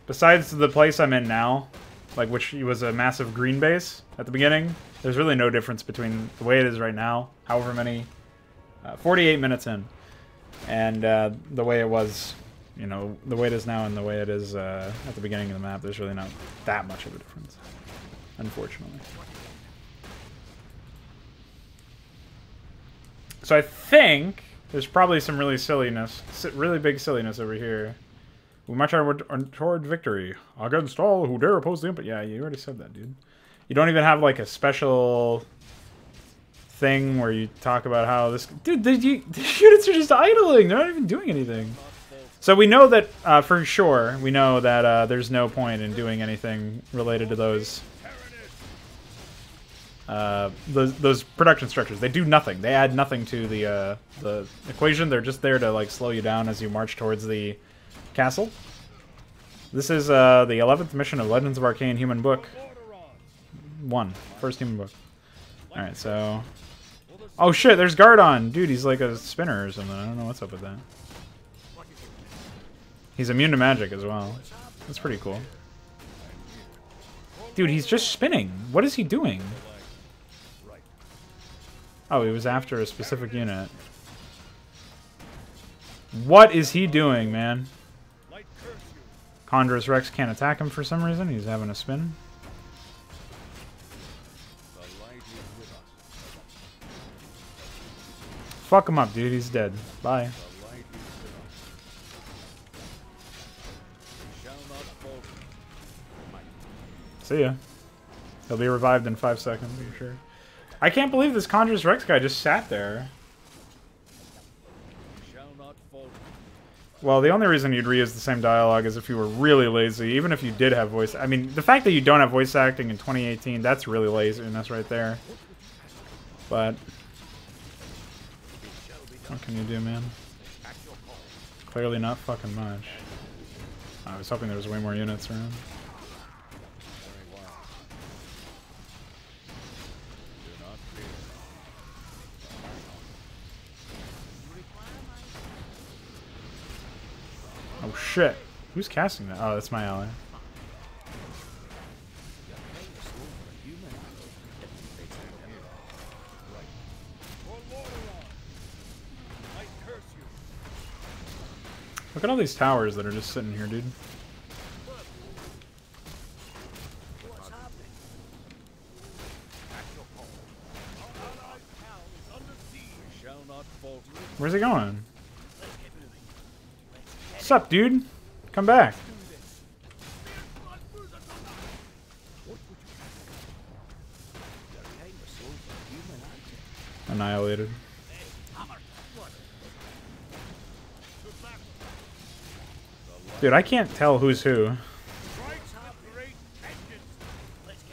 besides the place I'm in now, like which was a massive green base at the beginning, there's really no difference between the way it is right now, however many, 48 minutes in, and the way it was, you know, the way it is now and the way it is at the beginning of the map. There's really not that much of a difference, unfortunately. So I think there's probably some really silliness, really big silliness over here. We march toward victory against all who dare oppose the input. Yeah, you already said that, dude. You don't even have like a special thing where you talk about how this... Dude, the units are just idling. They're not even doing anything. So we know that, for sure, we know that there's no point in doing anything related to those production structures. They do nothing. They add nothing to the equation. They're just there to like slow you down as you march towards the castle. This is the 11th mission of Legends of Arkain Human Book 1. First Human Book. Alright, so... Oh shit, there's Gardon! Dude, he's like a spinner or something. I don't know what's up with that. He's immune to magic as well. That's pretty cool. Dude, he's just spinning. What is he doing? Oh, he was after a specific unit. What is he doing, man? Chondrous Rex can't attack him for some reason. He's having a spin. Fuck him up, dude. He's dead. Bye. See ya. He'll be revived in 5 seconds, I'm sure. I can't believe this Conjurous Rex guy just sat there. Well, the only reason you'd reuse the same dialogue is if you were really lazy, even if you did have voice... I mean, the fact that you don't have voice acting in 2018, that's really laziness right there. But... what can you do, man? Clearly not fucking much. I was hoping there was way more units around. Oh shit. Who's casting that? Oh, that's my ally. Look at all these towers that are just sitting here, dude. Where's he going? What's up, dude? Come back. Annihilated. Dude, I can't tell who's who.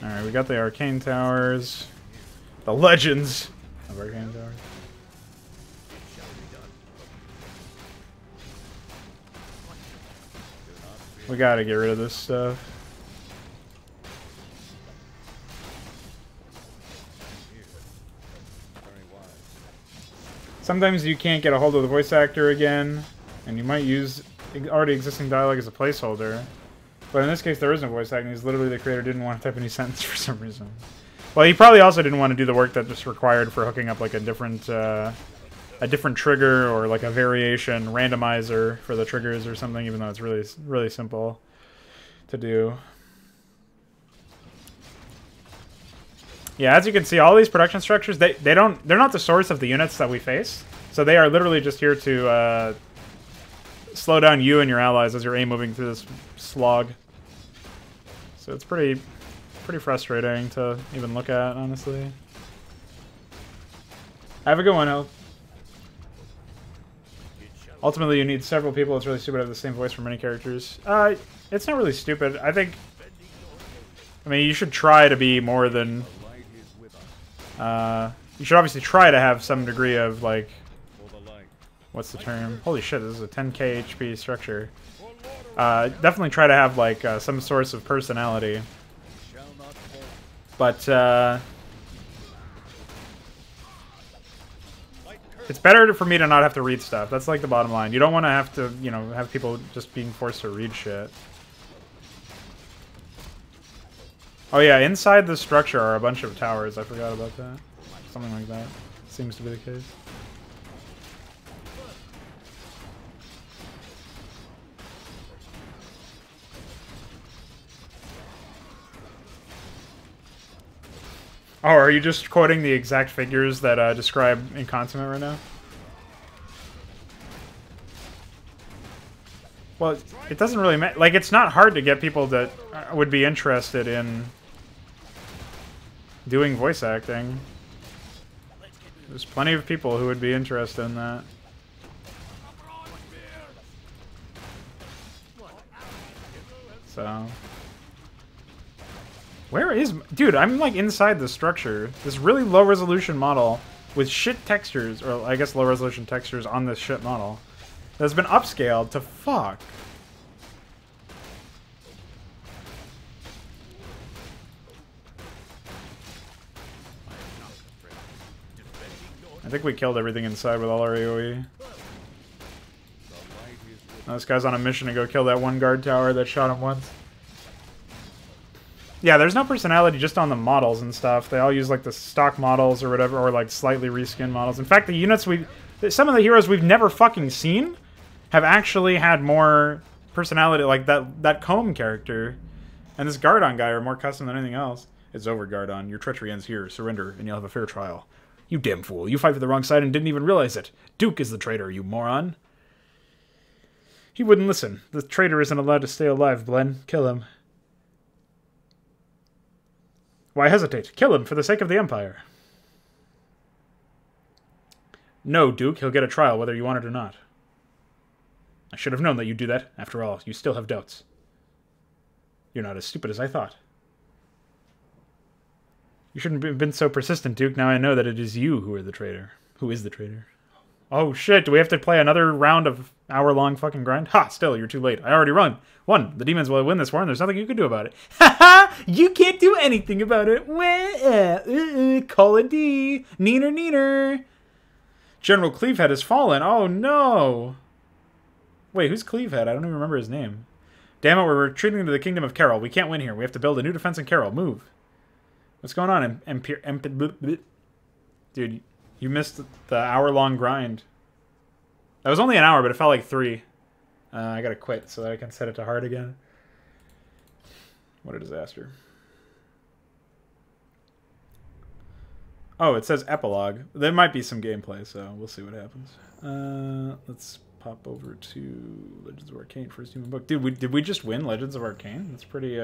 Alright, we got the Arkain towers. The legends of Arkain towers. We gotta get rid of this stuff. Sometimes you can't get a hold of the voice actor again, and you might use already existing dialogue as a placeholder. But in this case, there is no voice acting. He's literally the creator didn't want to type any sentence for some reason. Well, he probably also didn't want to do the work that just required for hooking up like a different trigger or like a variation randomizer for the triggers or something, even though it's really simple to do. Yeah, as you can see, all these production structures, they're not the source of the units that we face. So they are literally just here to slow down you and your allies as you're moving through this slog. So it's pretty frustrating to even look at, honestly. Have a good one, Hill. Ultimately, you need several people. It's really stupid to have the same voice for many characters. It's not really stupid. I mean, you should try to be more than... you should obviously try to have some degree of, like... what's the term? Holy shit, this is a 10k HP structure. Definitely try to have, like, some source of personality. But, it's better for me to not have to read stuff. That's, like, the bottom line. You don't want to have to, you know, have people just being forced to read shit. Oh, yeah, inside the structure are a bunch of towers. I forgot about that. Something like that. Seems to be the case. Oh, are you just quoting the exact figures that describe Inconsummate right now? Well, it doesn't really matter. Like, it's not hard to get people that would be interested in doing voice acting. There's plenty of people who would be interested in that. So... where is... dude, I'm like inside the structure. This really low resolution model with shit textures, or I guess low resolution textures on this shit model, that's been upscaled to fuck. I think we killed everything inside with all our AoE. Now this guy's on a mission to go kill that one guard tower that shot him once. Yeah, there's no personality just on the models and stuff. They all use like the stock models or whatever, or like slightly reskinned models. In fact, the units some of the heroes we've never fucking seen have actually had more personality, like that Comb character and this Gardon guy are more custom than anything else. It's over, Gardon. Your treachery ends here. Surrender, and you'll have a fair trial. You damn fool. You fight for the wrong side and didn't even realize it. Duke is the traitor, you moron. He wouldn't listen. The traitor isn't allowed to stay alive, Blen. Kill him. Why hesitate? Kill him for the sake of the Empire. No, Duke, he'll get a trial whether you want it or not. I should have known that you'd do that. After all, you still have doubts. You're not as stupid as I thought. You shouldn't have been so persistent, Duke. Now I know that it is you who are the traitor. Who is the traitor? Oh, shit. Do we have to play another round of hour-long fucking grind? Ha! Still, you're too late. I already won. The demons will win this war, and there's nothing you can do about it. Ha ha! You can't do anything about it. Call a D. Neener, neener. General Cleavehead has fallen. Oh, no. Wait, who's Cleavehead? I don't even remember his name. Damn it, we're retreating to the kingdom of Carol. We can't win here. We have to build a new defense in Carol. Move. What's going on? Dude, you missed the hour-long grind. That was only an hour, but it felt like 3. I gotta quit so that I can set it to hard again. What a disaster. Oh, it says epilogue. There might be some gameplay, so we'll see what happens. Let's pop over to Legends of Arkain, first human book. Dude, did we just win Legends of Arkain? That's pretty,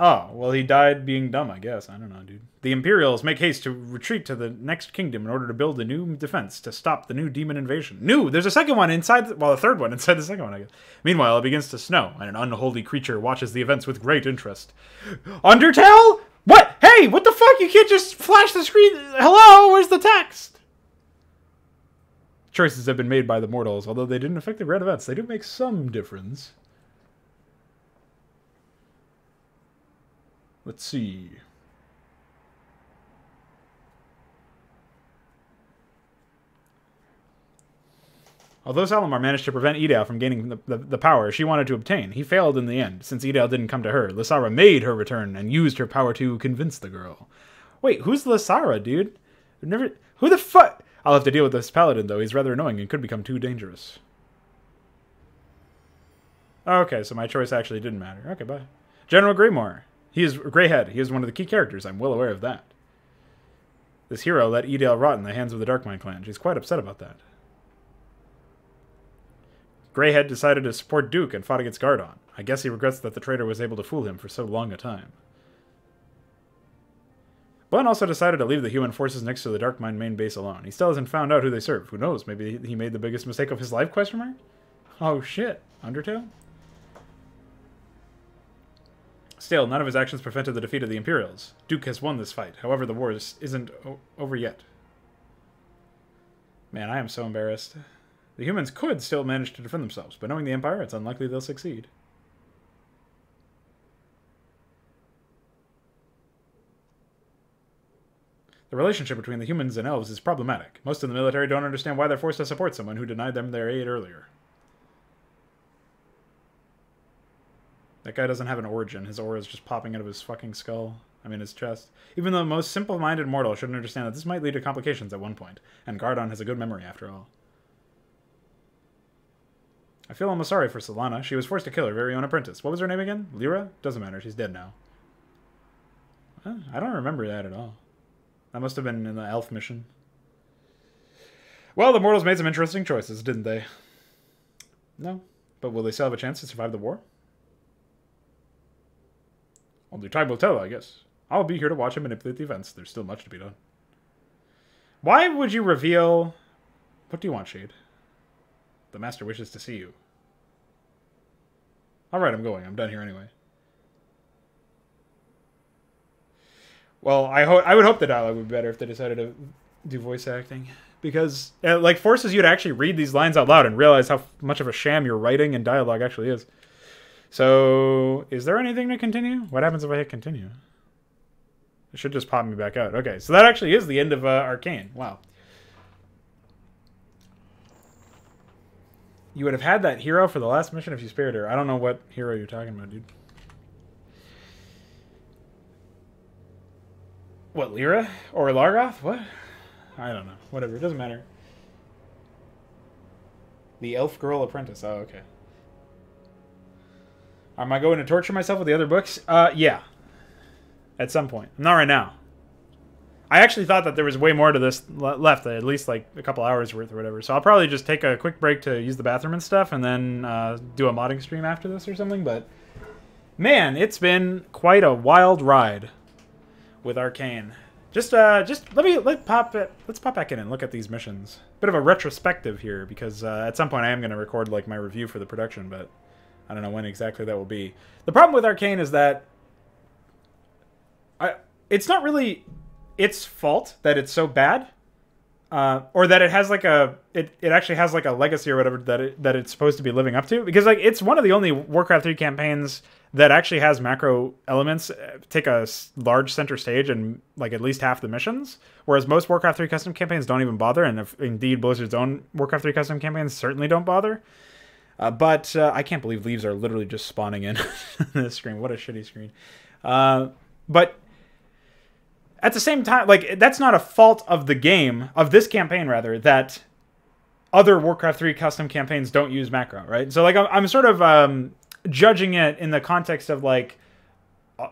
Oh, well, he died being dumb, I guess. I don't know, dude. The Imperials make haste to retreat to the next kingdom in order to build a new defense to stop the new demon invasion. There's a second one inside, well, a third one inside the second one, I guess. Meanwhile, it begins to snow, and an unholy creature watches the events with great interest. Undertale? What? Hey, what the fuck? You can't just flash the screen. Hello? Where's the text? Choices have been made by the mortals. Although they didn't affect the red events, they do make some difference. Let's see. Although Salamar managed to prevent Edale from gaining the power she wanted to obtain, he failed in the end. Since Edale didn't come to her, Lysara made her return and used her power to convince the girl. Wait, who's Lysara, dude? Who the fuck? I'll have to deal with this paladin, though. He's rather annoying and could become too dangerous. Okay, so my choice actually didn't matter. Okay, bye. General Greymore. He is Greyhead. He is one of the key characters. I'm well aware of that. This hero let Edale rot in the hands of the Darkmind clan. She's quite upset about that. Greyhead decided to support Duke and fought against Gardon. I guess he regrets that the traitor was able to fool him for so long a time. Bun also decided to leave the human forces next to the Darkmind main base alone. He still hasn't found out who they serve. Who knows? Maybe he made the biggest mistake of his life, question mark? Oh shit. Undertale? Still, none of his actions prevented the defeat of the Imperials. Duke has won this fight. However, the war isn't over yet. Man, I am so embarrassed. The humans could still manage to defend themselves, but knowing the Empire, it's unlikely they'll succeed. The relationship between the humans and elves is problematic. Most of the military don't understand why they're forced to support someone who denied them their aid earlier. That guy doesn't have an origin. His aura is just popping out of his fucking skull. I mean, his chest. Even the most simple-minded mortal should understand that this might lead to complications at one point. And Gardon has a good memory, after all. I feel almost sorry for Solana. She was forced to kill her very own apprentice. What was her name again? Lyra? Doesn't matter. She's dead now. I don't remember that at all. That must have been in the elf mission. Well, the mortals made some interesting choices, didn't they? No. But will they still have a chance to survive the war? Only time will tell, I guess. I'll be here to watch and manipulate the events. There's still much to be done. Why would you reveal... What do you want, Shade? The Master wishes to see you. Alright, I'm going. I'm done here anyway. Well, I would hope the dialogue would be better if they decided to do voice acting. Because it, like, forces you to actually read these lines out loud and realize how much of a sham your writing and dialogue actually is. So, is there anything to continue? What happens if I hit continue? It should just pop me back out. Okay, so that actually is the end of Arkain. Wow. You would have had that hero for the last mission if you spared her. I don't know what hero you're talking about, dude. What, Lyra? Or Largoth? What? I don't know. Whatever, it doesn't matter. The Elf Girl Apprentice. Oh, okay. Am I going to torture myself with the other books? Yeah. At some point. Not right now. I actually thought that there was way more to this left. At least like a couple hours worth or whatever. So I'll probably just take a quick break to use the bathroom and stuff. And then do a modding stream after this or something. But Man, it's been quite a wild ride with Arkain. Let's pop back in and look at these missions. Bit of a retrospective here because at some point I am going to record like my review for the production, but I don't know when exactly that will be. The problem with Arkain is that it's not really its fault that it's so bad, or that it has like it actually has like a legacy or whatever that it's supposed to be living up to, because like it's one of the only Warcraft 3 campaigns that actually has macro elements take a large center stage and like at least half the missions, whereas most Warcraft 3 custom campaigns don't even bother, and if indeed Blizzard's own Warcraft 3 custom campaigns certainly don't bother. But I can't believe leaves are literally just spawning in this screen. What a shitty screen. But at the same time, like, that's not a fault of the game, of this campaign rather, that other Warcraft 3 custom campaigns don't use macro, right? So like I'm sort of judging it in the context of like,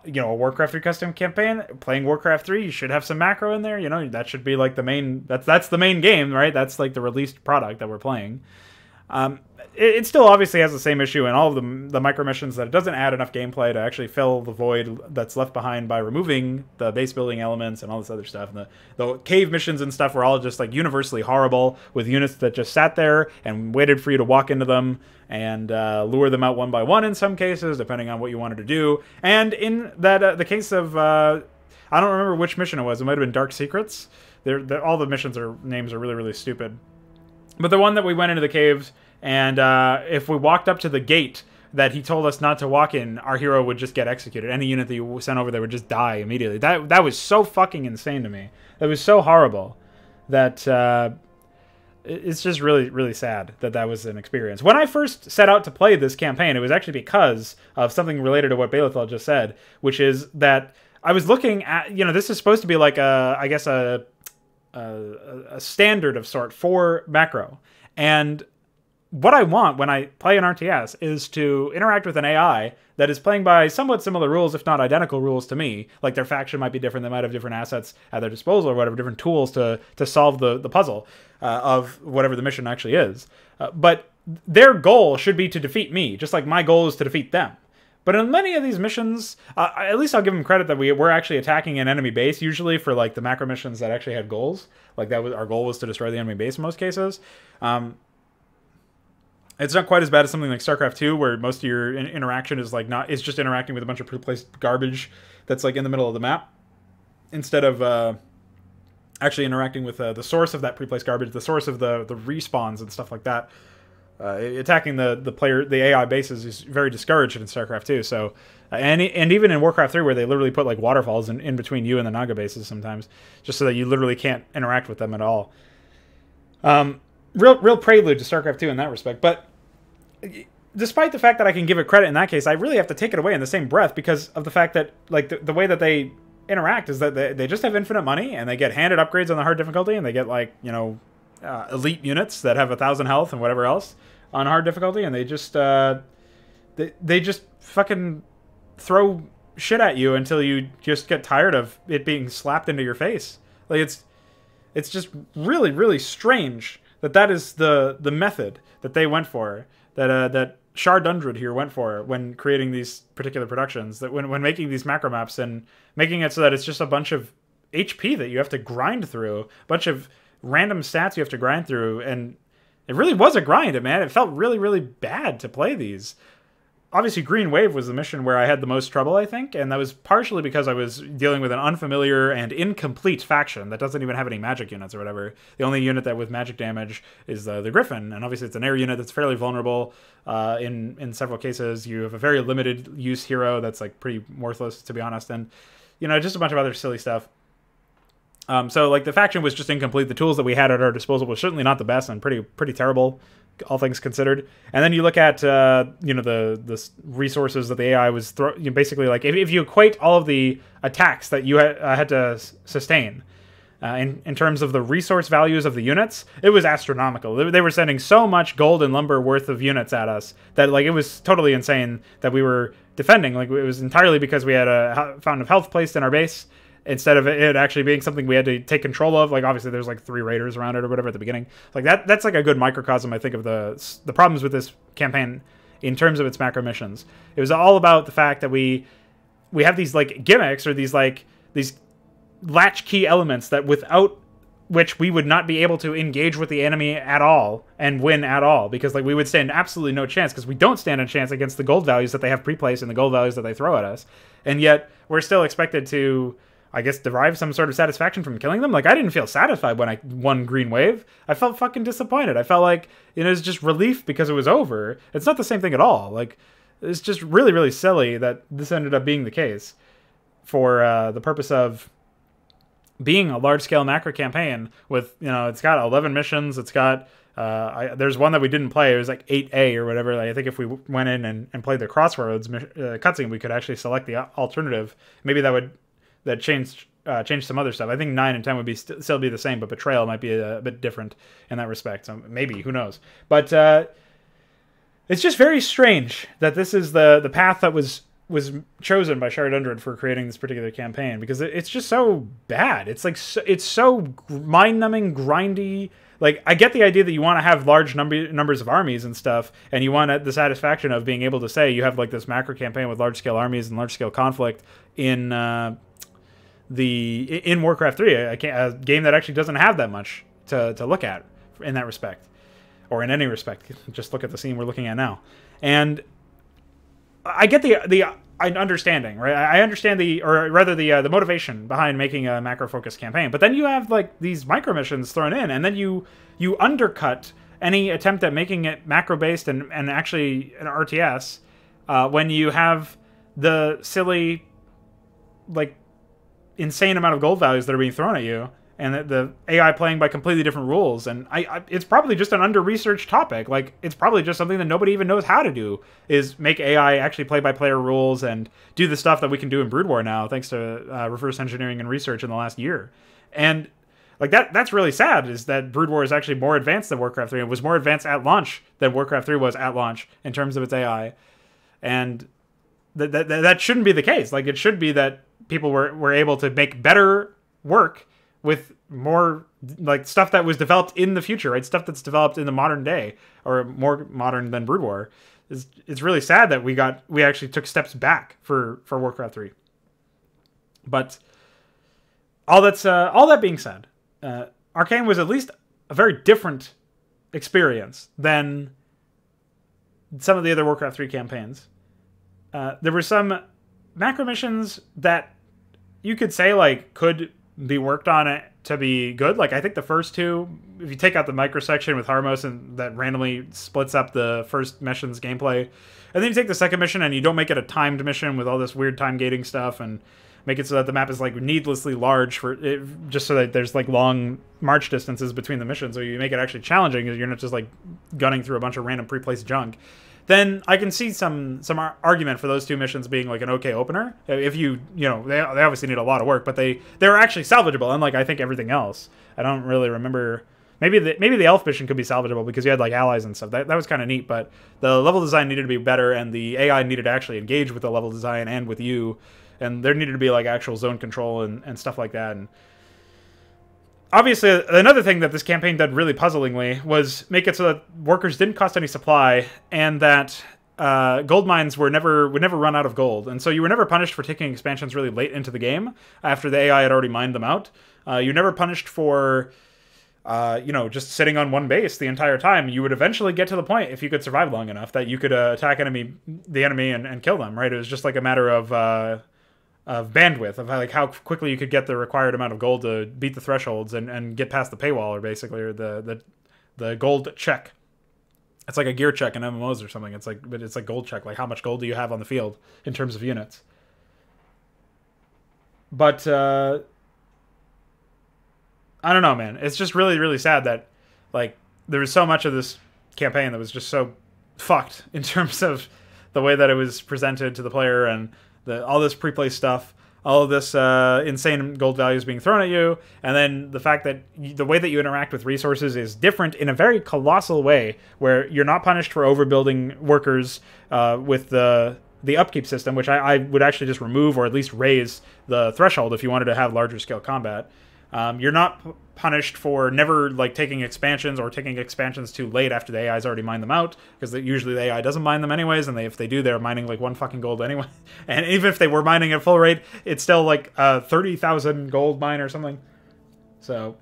you know, a Warcraft 3 custom campaign, playing Warcraft 3, you should have some macro in there, you know, that should be like the main, that's the main game, right? That's like the released product that we're playing. It still obviously has the same issue in all of the micro missions, that it doesn't add enough gameplay to actually fill the void that's left behind by removing the base building elements and all this other stuff. And the cave missions and stuff were all just like universally horrible, with units that just sat there and waited for you to walk into them and lure them out one by one in some cases, depending on what you wanted to do. And in that the case of I don't remember which mission it was. It might have been Dark Secrets. All the missions names are really, really stupid. But the one that we went into the caves, and if we walked up to the gate that he told us not to walk in, our hero would just get executed. Any unit that you sent over there would just die immediately. That was so fucking insane to me. That was so horrible that it's just really, really sad that was an experience. When I first set out to play this campaign, it was actually because of something related to what Betrayal just said, which is that I was looking at, you know, this is supposed to be like I guess a standard of sort for macro. And what I want when I play an RTS is to interact with an AI that is playing by somewhat similar rules, if not identical rules to me. Like their faction might be different, they might have different assets at their disposal or whatever, different tools to solve the puzzle of whatever the mission actually is. But their goal should be to defeat me, just like my goal is to defeat them. But in many of these missions, at least I'll give them credit that we're actually attacking an enemy base, usually for like the macro missions that actually had goals. Like our goal was to destroy the enemy base in most cases. It's not quite as bad as something like StarCraft 2, where most of your interaction is like it's just interacting with a bunch of pre-placed garbage that's like in the middle of the map, instead of actually interacting with the source of that pre-placed garbage, the source of the respawns and stuff like that. Attacking the AI bases is very discouraged in StarCraft 2. So, and even in Warcraft 3, where they literally put like waterfalls in between you and the Naga bases sometimes, just so that you literally can't interact with them at all. Real prelude to StarCraft 2 in that respect. But despite the fact that I can give it credit in that case, I really have to take it away in the same breath, because of the fact that like the way that they interact is that they just have infinite money, and they get handed upgrades on the hard difficulty, and they get like, you know, elite units that have 1,000 health and whatever else on hard difficulty, and they just they just fucking throw shit at you until you just get tired of it being slapped into your face. Like it's just really, really strange that is the method that they went for, that Shard Undred here went for when creating these particular productions, that when making these macro maps and making it so that it's just a bunch of HP that you have to grind through, a bunch of random stats you have to grind through, and it really was a grind, man. It felt really, really bad to play these. Obviously, Green Wave was the mission where I had the most trouble, I think, and that was partially because I was dealing with an unfamiliar and incomplete faction that doesn't even have any magic units or whatever. The only unit that with magic damage is the Griffin, and obviously it's an air unit that's fairly vulnerable in several cases. You have a very limited use hero that's like pretty worthless, to be honest, and you know, just a bunch of other silly stuff. So like the faction was just incomplete. The tools that we had at our disposal were certainly not the best, and pretty terrible, all things considered. And then you look at you know, the resources that the AI was basically like if you equate all of the attacks that you had to sustain in terms of the resource values of the units, it was astronomical. They were sending so much gold and lumber worth of units at us that like it was totally insane that we were defending. Like it was entirely because we had a fountain of health placed in our base, instead of it actually being something we had to take control of. Like obviously there's like 3 raiders around it or whatever at the beginning. Like that's like a good microcosm, I think, of the problems with this campaign in terms of its macro missions. It was all about the fact that we have these like gimmicks or these latchkey elements that without which we would not be able to engage with the enemy at all and win at all, because like we would stand absolutely no chance, because we don't stand a chance against the gold values that they have pre-placed and the gold values that they throw at us, and yet we're still expected to, I guess, derive some sort of satisfaction from killing them. Like, I didn't feel satisfied when I won Green Wave. I felt fucking disappointed. I felt like, it was just relief because it was over. It's not the same thing at all. Like, it's just really, really silly that this ended up being the case for the purpose of being a large-scale macro campaign with, it's got 11 missions. It's got, there's one that we didn't play. It was like 8A or whatever. Like, I think if we went in and played the Crossroads cutscene, we could actually select the alternative. Maybe that changed some other stuff. I think 9 and 10 would be still be the same, but Betrayal might be a bit different in that respect. So maybe, who knows? But it's just very strange that this is the path that was chosen by Shard Undred for creating this particular campaign, because it's just so bad. It's like it's so mind-numbing, grindy. Like, I get the idea that you want to have large numbers of armies and stuff, and you want the satisfaction of being able to say you have like this macro campaign with large-scale armies and large-scale conflict in Warcraft 3, a game that actually doesn't have that much to look at in that respect, or in any respect. Just look at the scene we're looking at now, and I get the understanding, right? I understand the motivation behind making a macro-focused campaign, but then you have like these micro missions thrown in, and then you undercut any attempt at making it macro-based and actually an RTS when you have the silly, like, insane amount of gold values that are being thrown at you, and the AI playing by completely different rules. And it's probably just an under-researched topic. Like, it's probably just something that nobody even knows how to do, is make AI actually play by player rules and do the stuff that we can do in Brood War now, thanks to reverse engineering and research in the last year. And like that's really sad, is that Brood War is actually more advanced than Warcraft 3. It was more advanced at launch than Warcraft 3 was at launch in terms of its AI. And that shouldn't be the case. Like, it should be that people were able to make better work with more like stuff that was developed in the future, right? Stuff that's developed in the modern day, or more modern than Brood War. It's really sad that we actually took steps back for Warcraft 3. But all that being said, Arkain was at least a very different experience than some of the other Warcraft 3 campaigns. There were some macro missions that you could say like could be worked on it to be good. Like, I think the first two, if you take out the micro section with Harmos and that randomly splits up the first mission's gameplay, and then you take the second mission and you don't make it a timed mission with all this weird time gating stuff and make it so that the map is like needlessly large for it, just so that there's like long march distances between the missions, so you make it actually challenging because you're not just like gunning through a bunch of random pre-placed junk. Then I can see some argument for those two missions being like an okay opener. If they obviously need a lot of work, but they're actually salvageable, unlike I think everything else. I don't really remember. Maybe the elf mission could be salvageable because you had like allies and stuff. That was kind of neat, but the level design needed to be better, and the AI needed to actually engage with the level design and with you, and there needed to be like actual zone control and stuff like that. And obviously, another thing that this campaign did really puzzlingly was make it so that workers didn't cost any supply, and that gold mines would never run out of gold. And so you were never punished for taking expansions really late into the game after the AI had already mined them out. You're never punished for just sitting on one base the entire time. You would eventually get to the point, if you could survive long enough, that you could attack the enemy and kill them, right? It was just like a matter of bandwidth, of like how quickly you could get the required amount of gold to beat the thresholds and get past the paywall, or basically, or the gold check. It's like a gear check in MMOs or something. It's like gold check, like how much gold do you have on the field in terms of units. But I don't know, man. It's just really, really sad that like there was so much of this campaign that was just so fucked in terms of the way that it was presented to the player, and all this pre-play stuff, all of this insane gold values being thrown at you, and then the fact that the way that you interact with resources is different in a very colossal way, where you're not punished for overbuilding workers with the upkeep system, which I would actually just remove or at least raise the threshold if you wanted to have larger scale combat. You're not punished for never like taking expansions or taking expansions too late after the AI's already mined them out, because usually the AI doesn't mine them anyways, and if they do, they're mining like 1 fucking gold anyway. And even if they were mining at full rate, it's still like 30,000 gold mine or something. So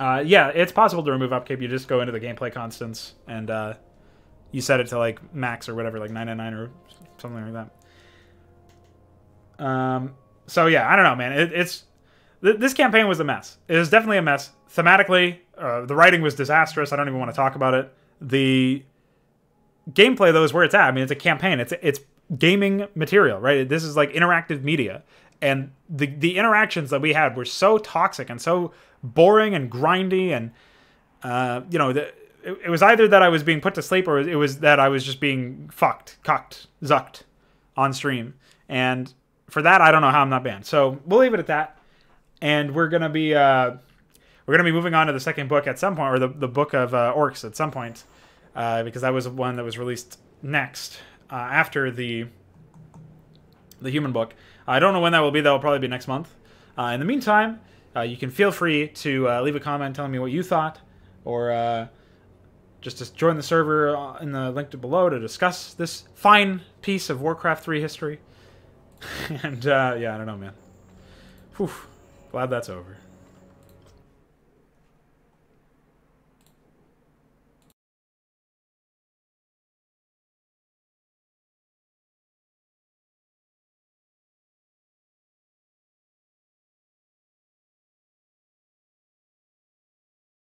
yeah, it's possible to remove upkeep. You just go into the gameplay constants and you set it to like max or whatever, like 999 or something like that. So yeah, I don't know, man. This campaign was a mess. It was definitely a mess. Thematically, the writing was disastrous. I don't even want to talk about it. The gameplay, though, is where it's at. I mean, it's a campaign. It's gaming material, right? This is like interactive media. And the interactions that we had were so toxic and so boring and grindy. And, you know, it was either that I was being put to sleep or it was that I was just being cucked, zucked on stream. And for that, I don't know how I'm not banned. So we'll leave it at that. And we're gonna be moving on to the second book at some point, or the book of orcs at some point, because that was one that was released next after the human book. I don't know when that will be. That will probably be next month. In the meantime, you can feel free to leave a comment telling me what you thought, or just to join the server in the link below to discuss this fine piece of Warcraft 3 history. And yeah, I don't know, man. Whew. Glad that's over.